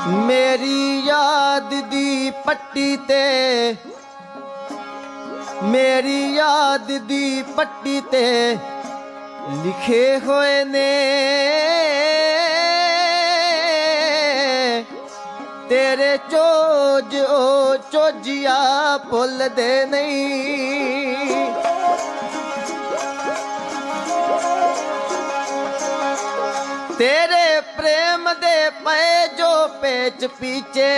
मेरी याद दी पट्टी ते मेरी याद दी पट्टी ते लिखे होए ने तेरे चोज ओ चोजिया भुल दे नहीं। तेरे प्रेम दे पे जो पेच पीछे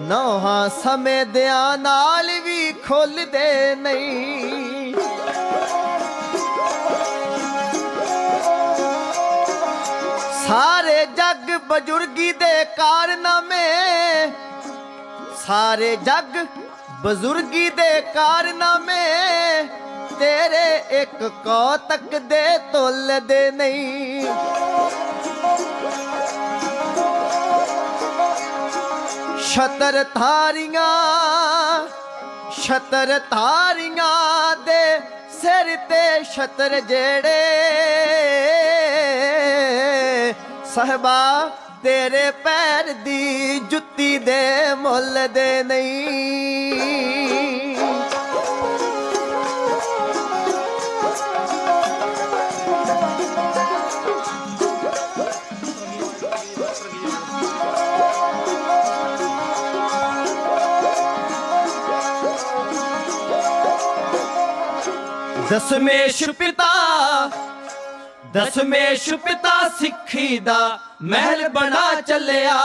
नौहा समय दिया नाल भी खोल दे नहीं। सारे जग बजुर्गी दे कारनामे सारे जग बजुर्गी दे कारनामे तेरे एक कौतक दे तोल दे नहीं। छतर थारियां दे सिर ते छतर जेड़े सहबा तेरे पैर दी जुत्ती दे मुल दे नहीं। दसमेश पिता सिक्खी दा महल बना चलिया।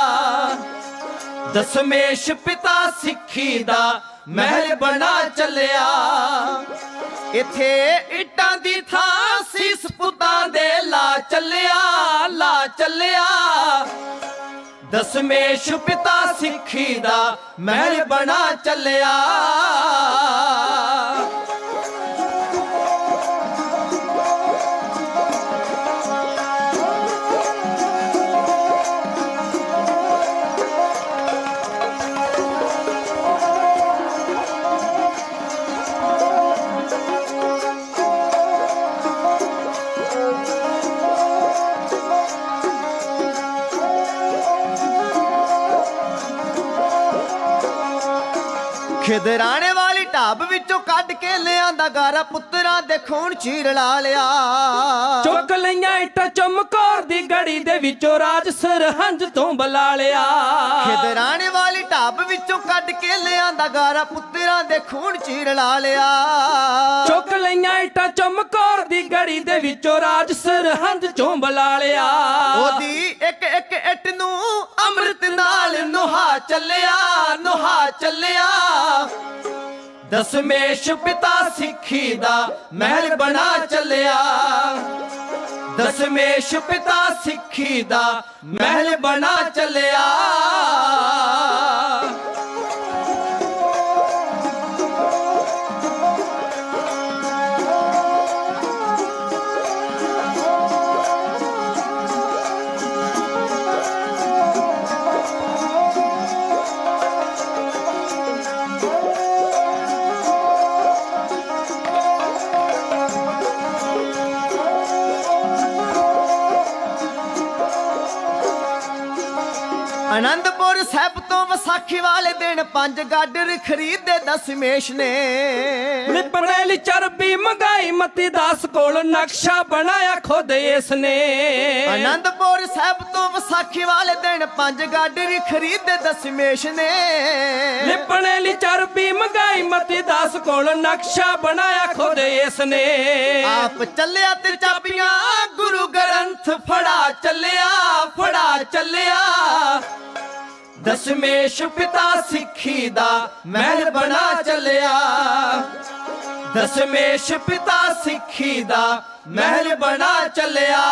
दसमेश पिता सिक्खी दा महल बना चलिया। इथे इट्टां दी थां सीस पुतां दे ला चलिया। दसमेश पिता सिक्खी दा महल बना चलिया। खिदराने वाली ढाब विचों कढ के लियांदा गारा पुत्तरां दे खून चीर ला लिया। चुक लईयां इट्टां चमकौर दी गड़ी दे विचों राज सरहंज तों बुला लिया। खिदराने वाली ढाब विचों कढ के लियांदा गारा पुत्तरां दे खून चीर ला लिया। चुक लईयां इट्टां चमकौर दी गड़ी दे विचों राज सरहंज चों बुला लिया। ओदी एक एक इट नूं अमृत नाल नुहा चलिया। दसमेश पिता सिक्खी दा महल बना चलिया। दसमेश पिता सिक्खी दा महल बना चलिया। आनंदपुर साहब तो वसाखी वाले दिन 5 गाडर खरीदे दसमेश ने। लिपने चरबी मंगाई मती दास कोल नक्शा बनाया खुद इसने। आनंदपुर साहब तो वसाखी वाले दिन 5 गाडर खरीदे दसमेश ने। लिपने चरबी मंगाई मती दास कोल नक्शा बनाया खुद इसने। आप चलिया ते चाबियां गुरु ग्रंथ फड़ा चलिया। दसमेश पिता सिक्खी दा महल बना चलिया। दसमेश पिता सिक्खी दा महल बना चलिया।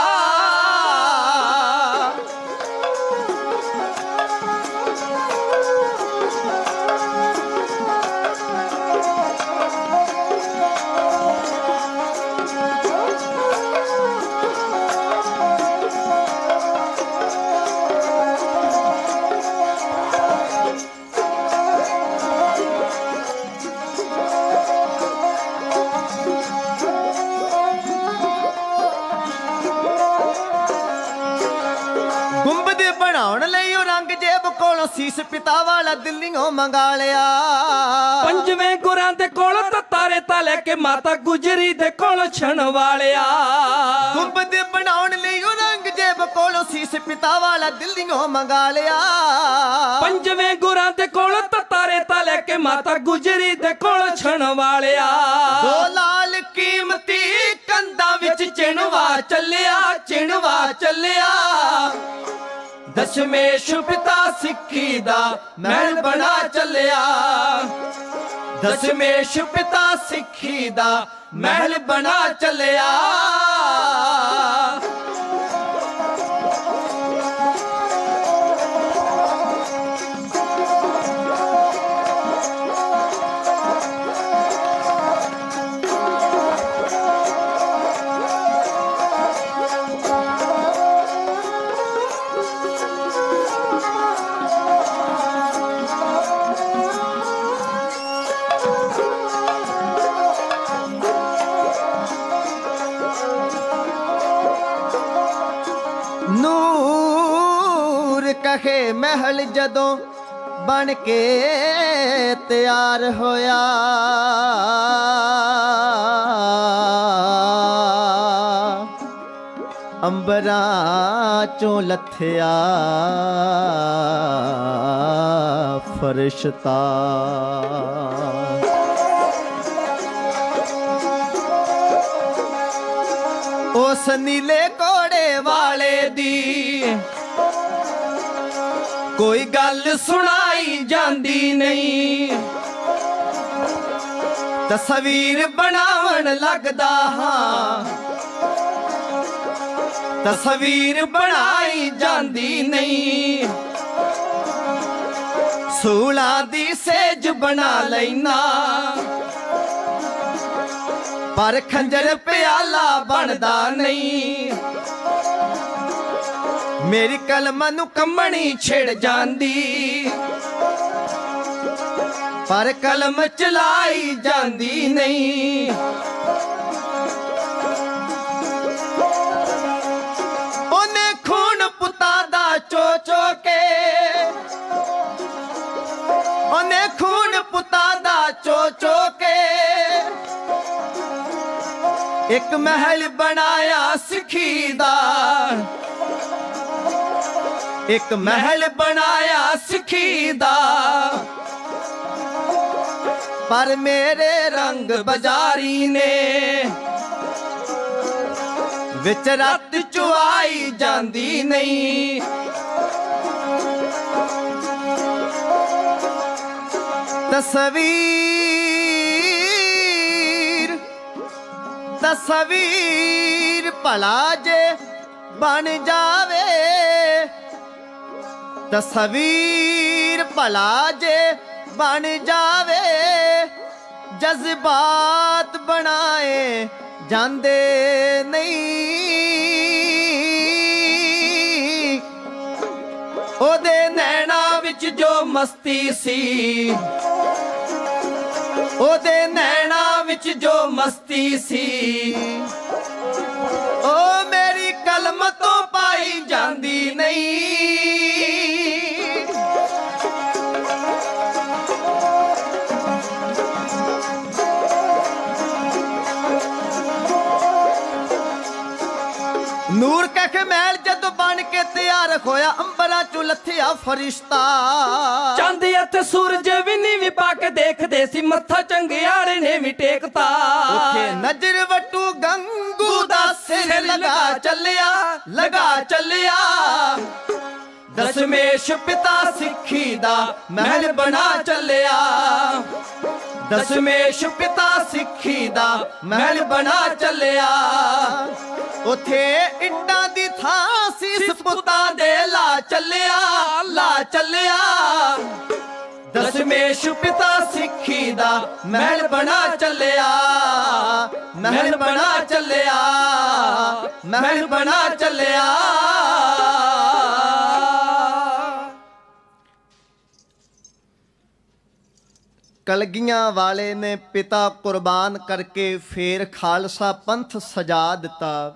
ਕੋਲੋਂ ਸੀਸ ਪਿਤਾ ਵਾਲਾ ਦਿੱਲੀੋਂ ਮੰਗਾ ਲਿਆ। ਪੰਜਵੇਂ ਗੁਰਾਂ ਦੇ ਕੋਲ ਤਾਰੇ ਤਾਂ ਲੈ ਕੇ ਮਾਤਾ ਗੁਜਰੀ ਦੇ ਕੋਲ ਛਣ ਵਾਲਿਆ। ਗੁੰਬਦ ਬਣਾਉਣ ਲਈ ਔਰੰਗਜ਼ੇਬ ਕੋਲੋਂ ਸੀਸ ਪਿਤਾ ਵਾਲਾ ਦਿੱਲੀੋਂ ਮੰਗਾ ਲਿਆ। ਪੰਜਵੇਂ ਗੁਰਾਂ ਦੇ ਕੋਲ ਤਾਰੇ ਤਾਂ ਲੈ ਕੇ ਮਾਤਾ ਗੁਜਰੀ ਦੇ ਕੋਲ ਛਣ ਵਾਲਿਆ। 2 ਲਾਲ ਕੀਮਤੀ ਕੰਧਾਂ ਵਿੱਚ ਚਿਣਵਾ ਚੱਲਿਆ, ਚਿਣਵਾ ਚੱਲਿਆ। ਦਸ਼ਮੇਸ਼ ਪਿਤਾ ਸਿੱਖੀ ਦਾ ਮਹਿਲ ਬਣਾ ਚੱਲਿਆ। ਦਸ਼ਮੇਸ਼ ਪਿਤਾ ਸਿੱਖੀ ਦਾ ਮਹਿਲ ਬਣਾ ਚੱਲਿਆ। ਨੂਰ ਕਹੇ ਮਹਿਲ ਜਦੋਂ ਬਣ ਕੇ ਤਿਆਰ ਹੋਇਆ। ਅੰਬਰਾਂ ਚੋਂ ਲੱਥਿਆ ਫਰਿਸ਼ਤਾ। ਉਸ ਨੀਲੇ ਘੋੜੇ ਵਾਲੇ ਦੀ ਕੋਈ ਗੱਲ ਸੁਣਾਈ ਜਾਂਦੀ ਨਹੀਂ। ਤਸਵੀਰ ਬਣਾਉਣ ਲੱਗਦਾ ਹਾਂ, ਤਸਵੀਰ ਬਣਾਈ ਜਾਂਦੀ ਨਹੀਂ। ਸੂਲਾਂ ਦੀ ਸੇਜ ਬਣਾ ਲੈਣਾ ਪਰ ਖੰਜਰ ਪਿਆਲਾ ਬਣਦਾ ਨਹੀਂ। ਮੇਰੀ ਕਲਮ ਨੂੰ ਕੰਮਣੀ ਛਿੜ ਜਾਂਦੀ ਪਰ ਕਲਮ ਚਲਾਈ ਜਾਂਦੀ ਨਹੀਂ। ਉਹਨੇ ਖੂਨ ਪੁੱਤਾਂ ਦਾ ਚੋ ਚੋ ਕੇ, ਉਹਨੇ ਖੂਨ ਪੁੱਤਾਂ ਦਾ ਚੋ ਚੋ ਕੇ ਇੱਕ ਮਹਿਲ ਬਣਾਇਆ ਸਿੱਖੀ ਦਾ। ਇੱਕ ਮਹਿਲ ਬਣਾਇਆ ਸਿੱਖੀ ਦਾ ਪਰ ਮੇਰੇ ਰੰਗ ਬਾਜ਼ਾਰੀ ਨੇ ਵਿੱਚ ਰੱਤ ਚੁਆਈ ਜਾਂਦੀ ਨਹੀਂ। ਤਸਵੀਰ ਤਸਵੀਰ ਭਲਾ ਜੇ ਬਣ ਜਾਵੇ, ਤਸਵੀਰ ਭਲਾ ਜੇ ਬਣ ਜਾਵੇ। ਜਜ਼ਬਾਤ ਬਣਾਏ ਜਾਂਦੇ ਨਹੀਂ। ਉਹਦੇ ਨੈਣਾਂ ਵਿੱਚ ਜੋ ਮਸਤੀ ਸੀ, ਉਹਦੇ ਨੈਣਾਂ ਵਿੱਚ ਜੋ ਮਸਤੀ ਸੀ ਉਹ ਮੇਰੀ ਕਲਮ ਤੋਂ ਪਾਈ ਜਾਂਦੀ ਨਹੀਂ। ਨੂਰ ਕਹਿ ਮਹਿਲ ਜਦੋਂ ਬਣ ਕੇ ਤਿਆਰ ਹੋਇਆ ਅੰਬਰਾਂ ਚੋਂ ਲੱਥਿਆ ਫਰਿਸ਼ਤਾ। ਚੰਦ ਅਤੇ ਸੂਰਜ ਵੀ ਨੀਵੀਂ ਪਾ ਕੇ ਦੇਖਦੇ ਸੀ, ਮੱਥਾ ਚੰਗਿਆੜੇ ਨੇ ਵੀ ਟੇਕਤਾ। ਉੱਥੇ ਨਜ਼ਰ ਵਟੂ ਗੰਗੂ ਦਾ ਸਿਰ ਲਗਾ ਚੱਲਿਆ, ਲਗਾ ਚੱਲਿਆ। ਦਸ਼ਮੇਸ਼ ਪਿਤਾ ਸਿੱਖੀ ਦਾ ਮਹਿਲ ਬਣਾ ਚੱਲਿਆ। ਦਸ਼ਮੇਸ਼ ਪਿਤਾ ਸਿੱਖੀ ਦਾ ਮਹਿਲ ਬਣਾ ਚੱਲਿਆ। ਉਥੇ ਇੱਟਾਂ ਦੀ ਥਾਂ ਸੀਸ ਪੁੱਤਾਂ ਦੇ ਲਾ ਚੱਲਿਆ, ਲਾ ਚੱਲਿਆ। ਦਸ਼ਮੇਸ਼ ਪਿਤਾ ਸਿੱਖੀ ਦਾ ਮਹਿਲ ਬਣਾ ਚੱਲਿਆ, ਮਹਿਲ ਬਣਾ ਚੱਲਿਆ, ਮਹਿਲ ਬਣਾ ਚੱਲਿਆ। ਕਲਗੀਆਂ ਵਾਲੇ ਨੇ ਪਿਤਾ ਕੁਰਬਾਨ ਕਰਕੇ ਫੇਰ ਖਾਲਸਾ ਪੰਥ ਸਜਾ ਦਿੱਤਾ।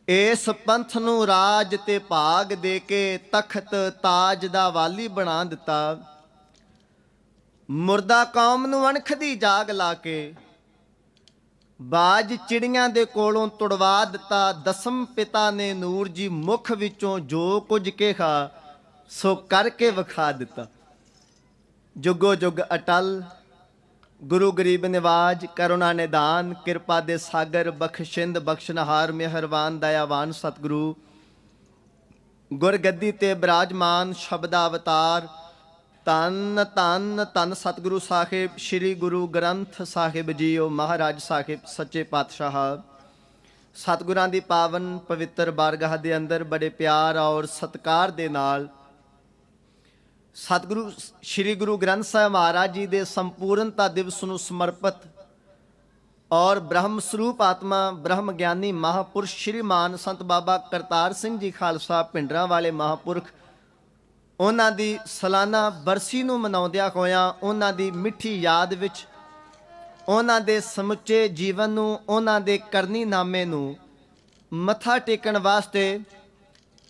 ਇਸ ਪੰਥ ਨੂੰ ਰਾਜ ਤੇ ਭਾਗ ਦੇ ਕੇ ਤਖਤ ਤਾਜ ਦਾ ਵਾਲੀ ਬਣਾ ਦਿੱਤਾ। ਮੁਰਦਾ ਕੌਮ ਨੂੰ ਅਣਖ ਦੀ ਜਾਗ ਲਾ ਕੇ ਬਾਜ ਚਿੜੀਆਂ ਦੇ ਕੋਲੋਂ ਤੁੜਵਾ ਦਿੱਤਾ। ਦਸਮ ਪਿਤਾ ਨੇ ਨੂਰ ਜੀ ਮੁਖ ਵਿੱਚੋਂ ਜੋ ਕੁਝ ਕਿਹਾ ਸੋ ਕਰਕੇ ਵਿਖਾ ਦਿੱਤਾ। ਜੁਗੋ ਜੁਗ ਅਟਲ ਗੁਰੂ ਗਰੀਬ ਨਿਵਾਜ ਕਰੁਣਾ ਨਿਦਾਨ ਕਿਰਪਾ ਦੇ ਸਾਗਰ ਬਖਸ਼ਿੰਦ ਬਖਸ਼ਨਹਾਰ ਮਿਹਰਬਾਨ ਦਇਆਵਾਨ ਸਤਿਗੁਰੂ ਗੁਰਗੱਦੀ ਤੇ ਬਿਰਾਜਮਾਨ ਸ਼ਬਦਾ ਅਵਤਾਰ ਧੰਨ ਧੰਨ ਧੰਨ ਸਤਿਗੁਰੂ ਸਾਹਿਬ ਸ੍ਰੀ ਗੁਰੂ ਗ੍ਰੰਥ ਸਾਹਿਬ ਜੀਓ ਮਹਾਰਾਜ ਸਾਹਿਬ ਸੱਚੇ ਪਾਤਸ਼ਾਹ। ਸਤਿਗੁਰਾਂ ਦੀ ਪਾਵਨ ਪਵਿੱਤਰ ਬਾਰਗਾਹ ਦੇ ਅੰਦਰ ਬੜੇ ਪਿਆਰ ਔਰ ਸਤਿਕਾਰ ਦੇ ਨਾਲ ਸਤਿਗੁਰੂ ਸ੍ਰੀ ਗੁਰੂ ਗ੍ਰੰਥ ਸਾਹਿਬ ਮਹਾਰਾਜ ਜੀ ਦੇ ਸੰਪੂਰਨਤਾ ਦਿਵਸ ਨੂੰ ਸਮਰਪਿਤ ਔਰ ਬ੍ਰਹਮ ਸਰੂਪ ਆਤਮਾ ਬ੍ਰਹਮ ਗਿਆਨੀ ਮਹਾਪੁਰਸ਼ ਸ਼੍ਰੀਮਾਨ ਸੰਤ ਬਾਬਾ ਕਰਤਾਰ ਸਿੰਘ ਜੀ ਖਾਲਸਾ ਭਿੰਡਰਾਂ ਵਾਲੇ ਮਹਾਪੁਰਖ ਉਹਨਾਂ ਦੀ ਸਾਲਾਨਾ ਬਰਸੀ ਨੂੰ ਮਨਾਉਂਦਿਆਂ ਹੋਇਆਂ ਉਹਨਾਂ ਦੀ ਮਿੱਠੀ ਯਾਦ ਵਿੱਚ ਉਹਨਾਂ ਦੇ ਸਮੁੱਚੇ ਜੀਵਨ ਨੂੰ ਉਹਨਾਂ ਦੇ ਕਰਨੀਨਾਮੇ ਨੂੰ ਮੱਥਾ ਟੇਕਣ ਵਾਸਤੇ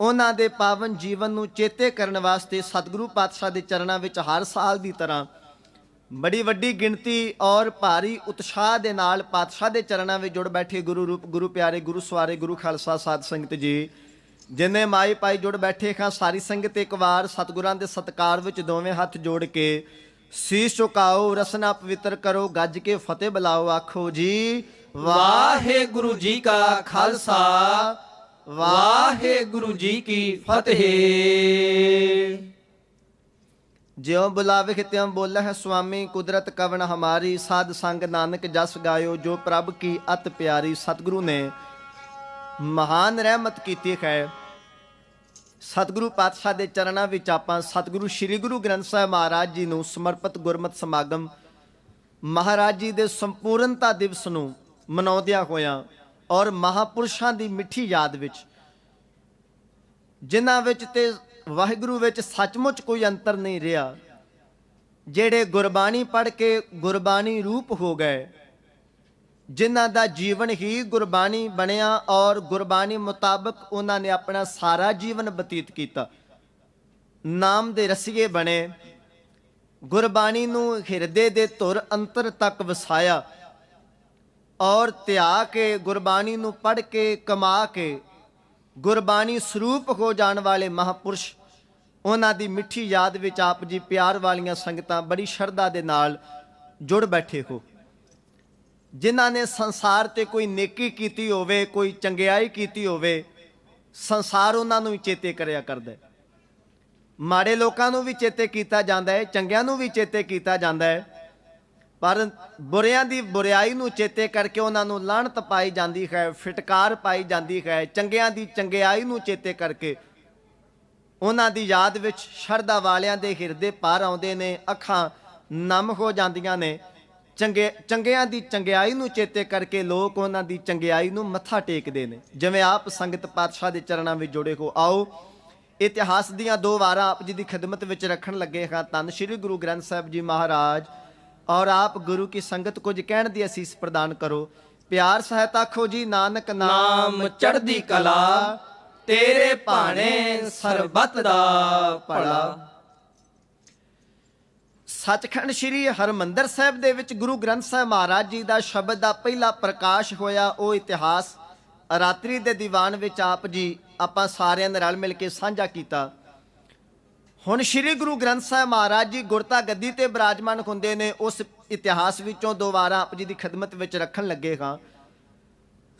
ਉਹਨਾਂ ਦੇ ਪਾਵਨ ਜੀਵਨ ਨੂੰ ਚੇਤੇ ਕਰਨ ਵਾਸਤੇ ਸਤਿਗੁਰੂ ਪਾਤਸ਼ਾਹ ਦੇ ਚਰਨਾਂ ਵਿੱਚ ਹਰ ਸਾਲ ਦੀ ਤਰ੍ਹਾਂ ਬੜੀ ਵੱਡੀ ਗਿਣਤੀ ਔਰ ਭਾਰੀ ਉਤਸ਼ਾਹ ਦੇ ਨਾਲ ਪਾਤਸ਼ਾਹ ਦੇ ਚਰਨਾਂ ਵਿੱਚ ਜੁੜ ਬੈਠੇ ਗੁਰੂ ਰੂਪ ਗੁਰੂ ਪਿਆਰੇ ਗੁਰੂ ਸਵਾਰੇ ਗੁਰੂ ਖਾਲਸਾ ਸਾਧ ਸੰਗਤ ਜੀ ਜਿੰਨੇ ਮਾਈ ਪਾਈ ਜੁੜ ਬੈਠੇ ਖਾਂ ਸਾਰੀ ਸੰਗਤ ਇੱਕ ਵਾਰ ਸਤਿਗੁਰਾਂ ਦੇ ਸਤਿਕਾਰ ਵਿੱਚ ਦੋਵੇਂ ਹੱਥ ਜੋੜ ਕੇ ਸੀਸ ਝੁਕਾਓ ਰਸਨਾ ਪਵਿੱਤਰ ਕਰੋ ਗੱਜ ਕੇ ਫਤਿਹ ਬੁਲਾਓ ਆਖੋ ਜੀ ਵਾਹਿਗੁਰੂ ਜੀ ਕਾ ਖਾਲਸਾ ਵਾਹਿਗੁਰੂ ਜੀ ਕੀ ਫਤਿਹ। ਜਿਉ ਬੁਲਾਵੇ ਤਿਉ ਬੋਲਹਿ ਸੁਆਮੀ ਕੁਦਰਤ ਕਵਣ ਹਮਾਰੀ ਸਾਧ ਸੰਗ ਨਾਨਕ ਜਸ ਗਾਇਓ ਜੋ ਪ੍ਰਭ ਕੀ ਅਤ ਪਿਆਰੀ। ਸਤਿਗੁਰੂ ਨੇ ਮਹਾਨ ਰਹਿਮਤ ਕੀਤੀ ਹੈ। ਸਤਿਗੁਰੂ ਪਾਤਸ਼ਾਹ ਦੇ ਚਰਨਾਂ ਵਿੱਚ ਆਪਾਂ ਸਤਿਗੁਰੂ ਸ੍ਰੀ ਗੁਰੂ ਗ੍ਰੰਥ ਸਾਹਿਬ ਮਹਾਰਾਜ ਜੀ ਨੂੰ ਸਮਰਪਿਤ ਗੁਰਮਤਿ ਸਮਾਗਮ ਮਹਾਰਾਜ ਜੀ ਦੇ ਸੰਪੂਰਨਤਾ ਦਿਵਸ ਨੂੰ ਮਨਾਉਂਦਿਆਂ ਹੋਇਆਂ ਔਰ ਮਹਾਪੁਰਸ਼ਾਂ ਦੀ ਮਿੱਠੀ ਯਾਦ ਵਿੱਚ ਜਿਨ੍ਹਾਂ ਵਿੱਚ ਤੇ ਵਾਹਿਗੁਰੂ ਵਿੱਚ ਸੱਚਮੁੱਚ ਕੋਈ ਅੰਤਰ ਨਹੀਂ ਰਿਹਾ, ਜਿਹੜੇ ਗੁਰਬਾਣੀ ਪੜ੍ਹ ਕੇ ਗੁਰਬਾਣੀ ਰੂਪ ਹੋ ਗਏ, ਜਿਨ੍ਹਾਂ ਦਾ ਜੀਵਨ ਹੀ ਗੁਰਬਾਣੀ ਬਣਿਆ ਔਰ ਗੁਰਬਾਣੀ ਮੁਤਾਬਕ ਉਹਨਾਂ ਨੇ ਆਪਣਾ ਸਾਰਾ ਜੀਵਨ ਬਤੀਤ ਕੀਤਾ, ਨਾਮ ਦੇ ਰਸੀਏ ਬਣੇ, ਗੁਰਬਾਣੀ ਨੂੰ ਹਿਰਦੇ ਦੇ ਧੁਰ ਅੰਤਰ ਤੱਕ ਵਸਾਇਆ ਔਰ ਧਿਆ ਕੇ ਗੁਰਬਾਣੀ ਨੂੰ ਪੜ੍ਹ ਕੇ ਕਮਾ ਕੇ ਗੁਰਬਾਣੀ ਸਰੂਪ ਹੋ ਜਾਣ ਵਾਲੇ ਮਹਾਪੁਰਸ਼ ਉਹਨਾਂ ਦੀ ਮਿੱਠੀ ਯਾਦ ਵਿੱਚ ਆਪ ਜੀ ਪਿਆਰ ਵਾਲੀਆਂ ਸੰਗਤਾਂ ਬੜੀ ਸ਼ਰਧਾ ਦੇ ਨਾਲ ਜੁੜ ਬੈਠੇ ਹੋ। ਜਿਨ੍ਹਾਂ ਨੇ ਸੰਸਾਰ ਤੇ ਕੋਈ ਨੇਕੀ ਕੀਤੀ ਹੋਵੇ, ਕੋਈ ਚੰਗਿਆਈ ਕੀਤੀ ਹੋਵੇ, ਸੰਸਾਰ ਉਹਨਾਂ ਨੂੰ ਵੀ ਚੇਤੇ ਕਰਿਆ ਕਰਦਾ। ਮਾੜੇ ਲੋਕਾਂ ਨੂੰ ਵੀ ਚੇਤੇ ਕੀਤਾ ਜਾਂਦਾ ਹੈ, ਚੰਗਿਆਂ ਨੂੰ ਵੀ ਚੇਤੇ ਕੀਤਾ ਜਾਂਦਾ ਹੈ, ਪਰ ਬੁਰਿਆਂ ਦੀ ਬੁਰਿਆਈ ਨੂੰ ਚੇਤੇ ਕਰਕੇ ਉਹਨਾਂ ਨੂੰ ਲਾਹਨਤ ਪਾਈ ਜਾਂਦੀ ਹੈ, ਫਿਟਕਾਰ ਪਾਈ ਜਾਂਦੀ ਹੈ। ਚੰਗਿਆਂ ਦੀ ਚੰਗਿਆਈ ਨੂੰ ਚੇਤੇ ਕਰਕੇ ਉਹਨਾਂ ਦੀ ਯਾਦ ਵਿੱਚ ਸ਼ਰਧਾ ਵਾਲਿਆਂ ਦੇ ਹਿਰਦੇ ਪਾਰ ਆਉਂਦੇ ਨੇ, ਅੱਖਾਂ ਨਮ ਹੋ ਜਾਂਦੀਆਂ ਨੇ। ਚੰਗਿਆਂ ਦੀ ਚੰਗਿਆਈ ਨੂੰ ਚੇਤੇ ਕਰਕੇ ਲੋਕ ਉਹਨਾਂ ਦੀ ਚੰਗਿਆਈ ਨੂੰ ਮੱਥਾ ਟੇਕਦੇ ਨੇ। ਜਿਵੇਂ ਆਪ ਸੰਗਤ ਪਾਤਸ਼ਾਹ ਦੇ ਚਰਨਾਂ ਵਿੱਚ ਜੁੜੇ ਹੋ, ਆਓ ਇਤਿਹਾਸ ਦੀਆਂ ਦੋ ਵਾਰਾਂ ਆਪ ਜੀ ਦੀ ਖਿਦਮਤ ਵਿੱਚ ਰੱਖਣ ਲੱਗੇ ਹਾਂ। ਧੰਨ ਸ਼੍ਰੀ ਗੁਰੂ ਗ੍ਰੰਥ ਸਾਹਿਬ ਜੀ ਮਹਾਰਾਜ ਔਰ ਆਪ ਗੁਰੂ ਕੀ ਸੰਗਤ ਕੁਝ ਕਹਿਣ ਦੀ ਅਸੀਸ ਪ੍ਰਦਾਨ ਕਰੋ। ਪਿਆਰ ਸਹਿਤ ਆਖੋ ਜੀ ਨਾਨਕ ਨਾਮ ਚੜ੍ਹਦੀ ਕਲਾ ਤੇਰੇ ਭਾਣੇ ਸਰਬੱਤ ਦਾ ਭਲਾ। ਸੱਚਖੰਡ ਸ਼੍ਰੀ ਹਰਮੰਦਰ ਸਾਹਿਬ ਦੇ ਵਿੱਚ ਗੁਰੂ ਗ੍ਰੰਥ ਸਾਹਿਬ ਮਹਾਰਾਜ ਜੀ ਦਾ ਸ਼ਬਦ ਦਾ ਪਹਿਲਾ ਪ੍ਰਕਾਸ਼ ਹੋਇਆ। ਉਹ ਇਤਿਹਾਸ ਰਾਤਰੀ ਦੇ ਦੀਵਾਨ ਵਿੱਚ ਆਪ ਜੀ ਆਪਾਂ ਸਾਰਿਆਂ ਨੇ ਰਲ ਮਿਲ ਕੇ ਸਾਂਝਾ ਕੀਤਾ। ਹੁਣ ਸ਼੍ਰੀ ਗੁਰੂ ਗ੍ਰੰਥ ਸਾਹਿਬ ਮਹਾਰਾਜ ਜੀ ਗੁਰਤਾ ਗੱਦੀ ਤੇ ਬਿਰਾਜਮਾਨ ਹੁੰਦੇ ਨੇ। ਉਸ ਇਤਿਹਾਸ ਵਿੱਚੋਂ ਦੋ ਵਾਰਾਂ ਆਪ ਜੀ ਦੀ ਖਿਦਮਤ ਵਿੱਚ ਰੱਖਣ ਲੱਗੇ ਹਾਂ।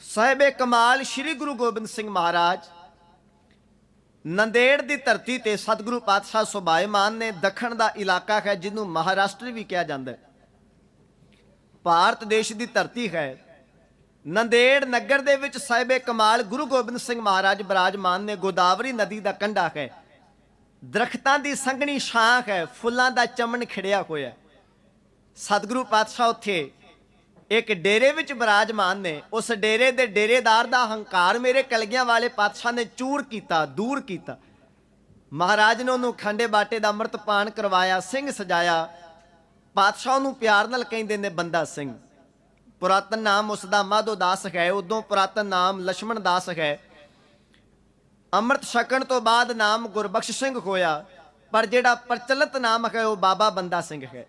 ਸਾਹਿਬੇ ਕਮਾਲ ਸ਼੍ਰੀ ਗੁਰੂ ਗੋਬਿੰਦ ਸਿੰਘ ਮਹਾਰਾਜ ਨੰਦੇੜ ਦੀ ਧਰਤੀ ਤੇ ਸਤਿਗੁਰੂ ਪਾਤਸ਼ਾਹ ਸੁਭਾਏਮਾਨ ਨੇ। ਦੱਖਣ ਦਾ ਇਲਾਕਾ ਹੈ ਜਿਹਨੂੰ ਮਹਾਰਾਸ਼ਟਰ ਵੀ ਕਿਹਾ ਜਾਂਦਾ ਹੈ, ਭਾਰਤ ਦੇਸ਼ ਦੀ ਧਰਤੀ ਹੈ। ਨੰਦੇੜ ਨਗਰ ਦੇ ਵਿੱਚ ਸਾਹਿਬੇ ਕਮਾਲ ਗੁਰੂ ਗੋਬਿੰਦ ਸਿੰਘ ਮਹਾਰਾਜ ਬਿਰਾਜਮਾਨ ਨੇ। ਗੋਦਾਵਰੀ ਨਦੀ ਦਾ ਕੰਢਾ ਹੈ, ਦਰਖਤਾਂ ਦੀ ਸੰਘਣੀ ਛਾਂ ਹੈ, ਫੁੱਲਾਂ ਦਾ ਚਮਨ ਖਿੜਿਆ ਹੋਇਆ। ਸਤਿਗੁਰੂ ਪਾਤਸ਼ਾਹ ਉੱਥੇ ਇੱਕ ਡੇਰੇ ਵਿੱਚ ਬਿਰਾਜਮਾਨ ਨੇ। ਉਸ ਡੇਰੇ ਦੇ ਡੇਰੇਦਾਰ ਦਾ ਹੰਕਾਰ ਮੇਰੇ ਕਲਗੀਆਂ ਵਾਲੇ ਪਾਤਸ਼ਾਹ ਨੇ ਚੂਰ ਕੀਤਾ, ਦੂਰ ਕੀਤਾ। ਮਹਾਰਾਜ ਨੇ ਉਹਨੂੰ ਖੰਡੇ ਬਾਟੇ ਦਾ ਅੰਮ੍ਰਿਤ ਪਾਨ ਕਰਵਾਇਆ, ਸਿੰਘ ਸਜਾਇਆ। ਪਾਤਸ਼ਾਹ ਨੂੰ ਪਿਆਰ ਨਾਲ ਕਹਿੰਦੇ ਨੇ ਬੰਦਾ ਸਿੰਘ। ਪੁਰਾਤਨ ਨਾਮ ਉਸ ਦਾ ਮਾਧੋ ਦਾਸ ਹੈ, ਉਦੋਂ ਪੁਰਾਤਨ ਨਾਮ ਲਛਮਣ ਦਾਸ ਹੈ। ਅੰਮ੍ਰਿਤ ਛਕਣ ਤੋਂ ਬਾਅਦ ਨਾਮ ਗੁਰਬਖਸ਼ ਸਿੰਘ ਹੋਇਆ, ਪਰ ਜਿਹੜਾ ਪ੍ਰਚਲਿਤ ਨਾਮ ਹੈ ਉਹ ਬਾਬਾ ਬੰਦਾ ਸਿੰਘ ਹੈ।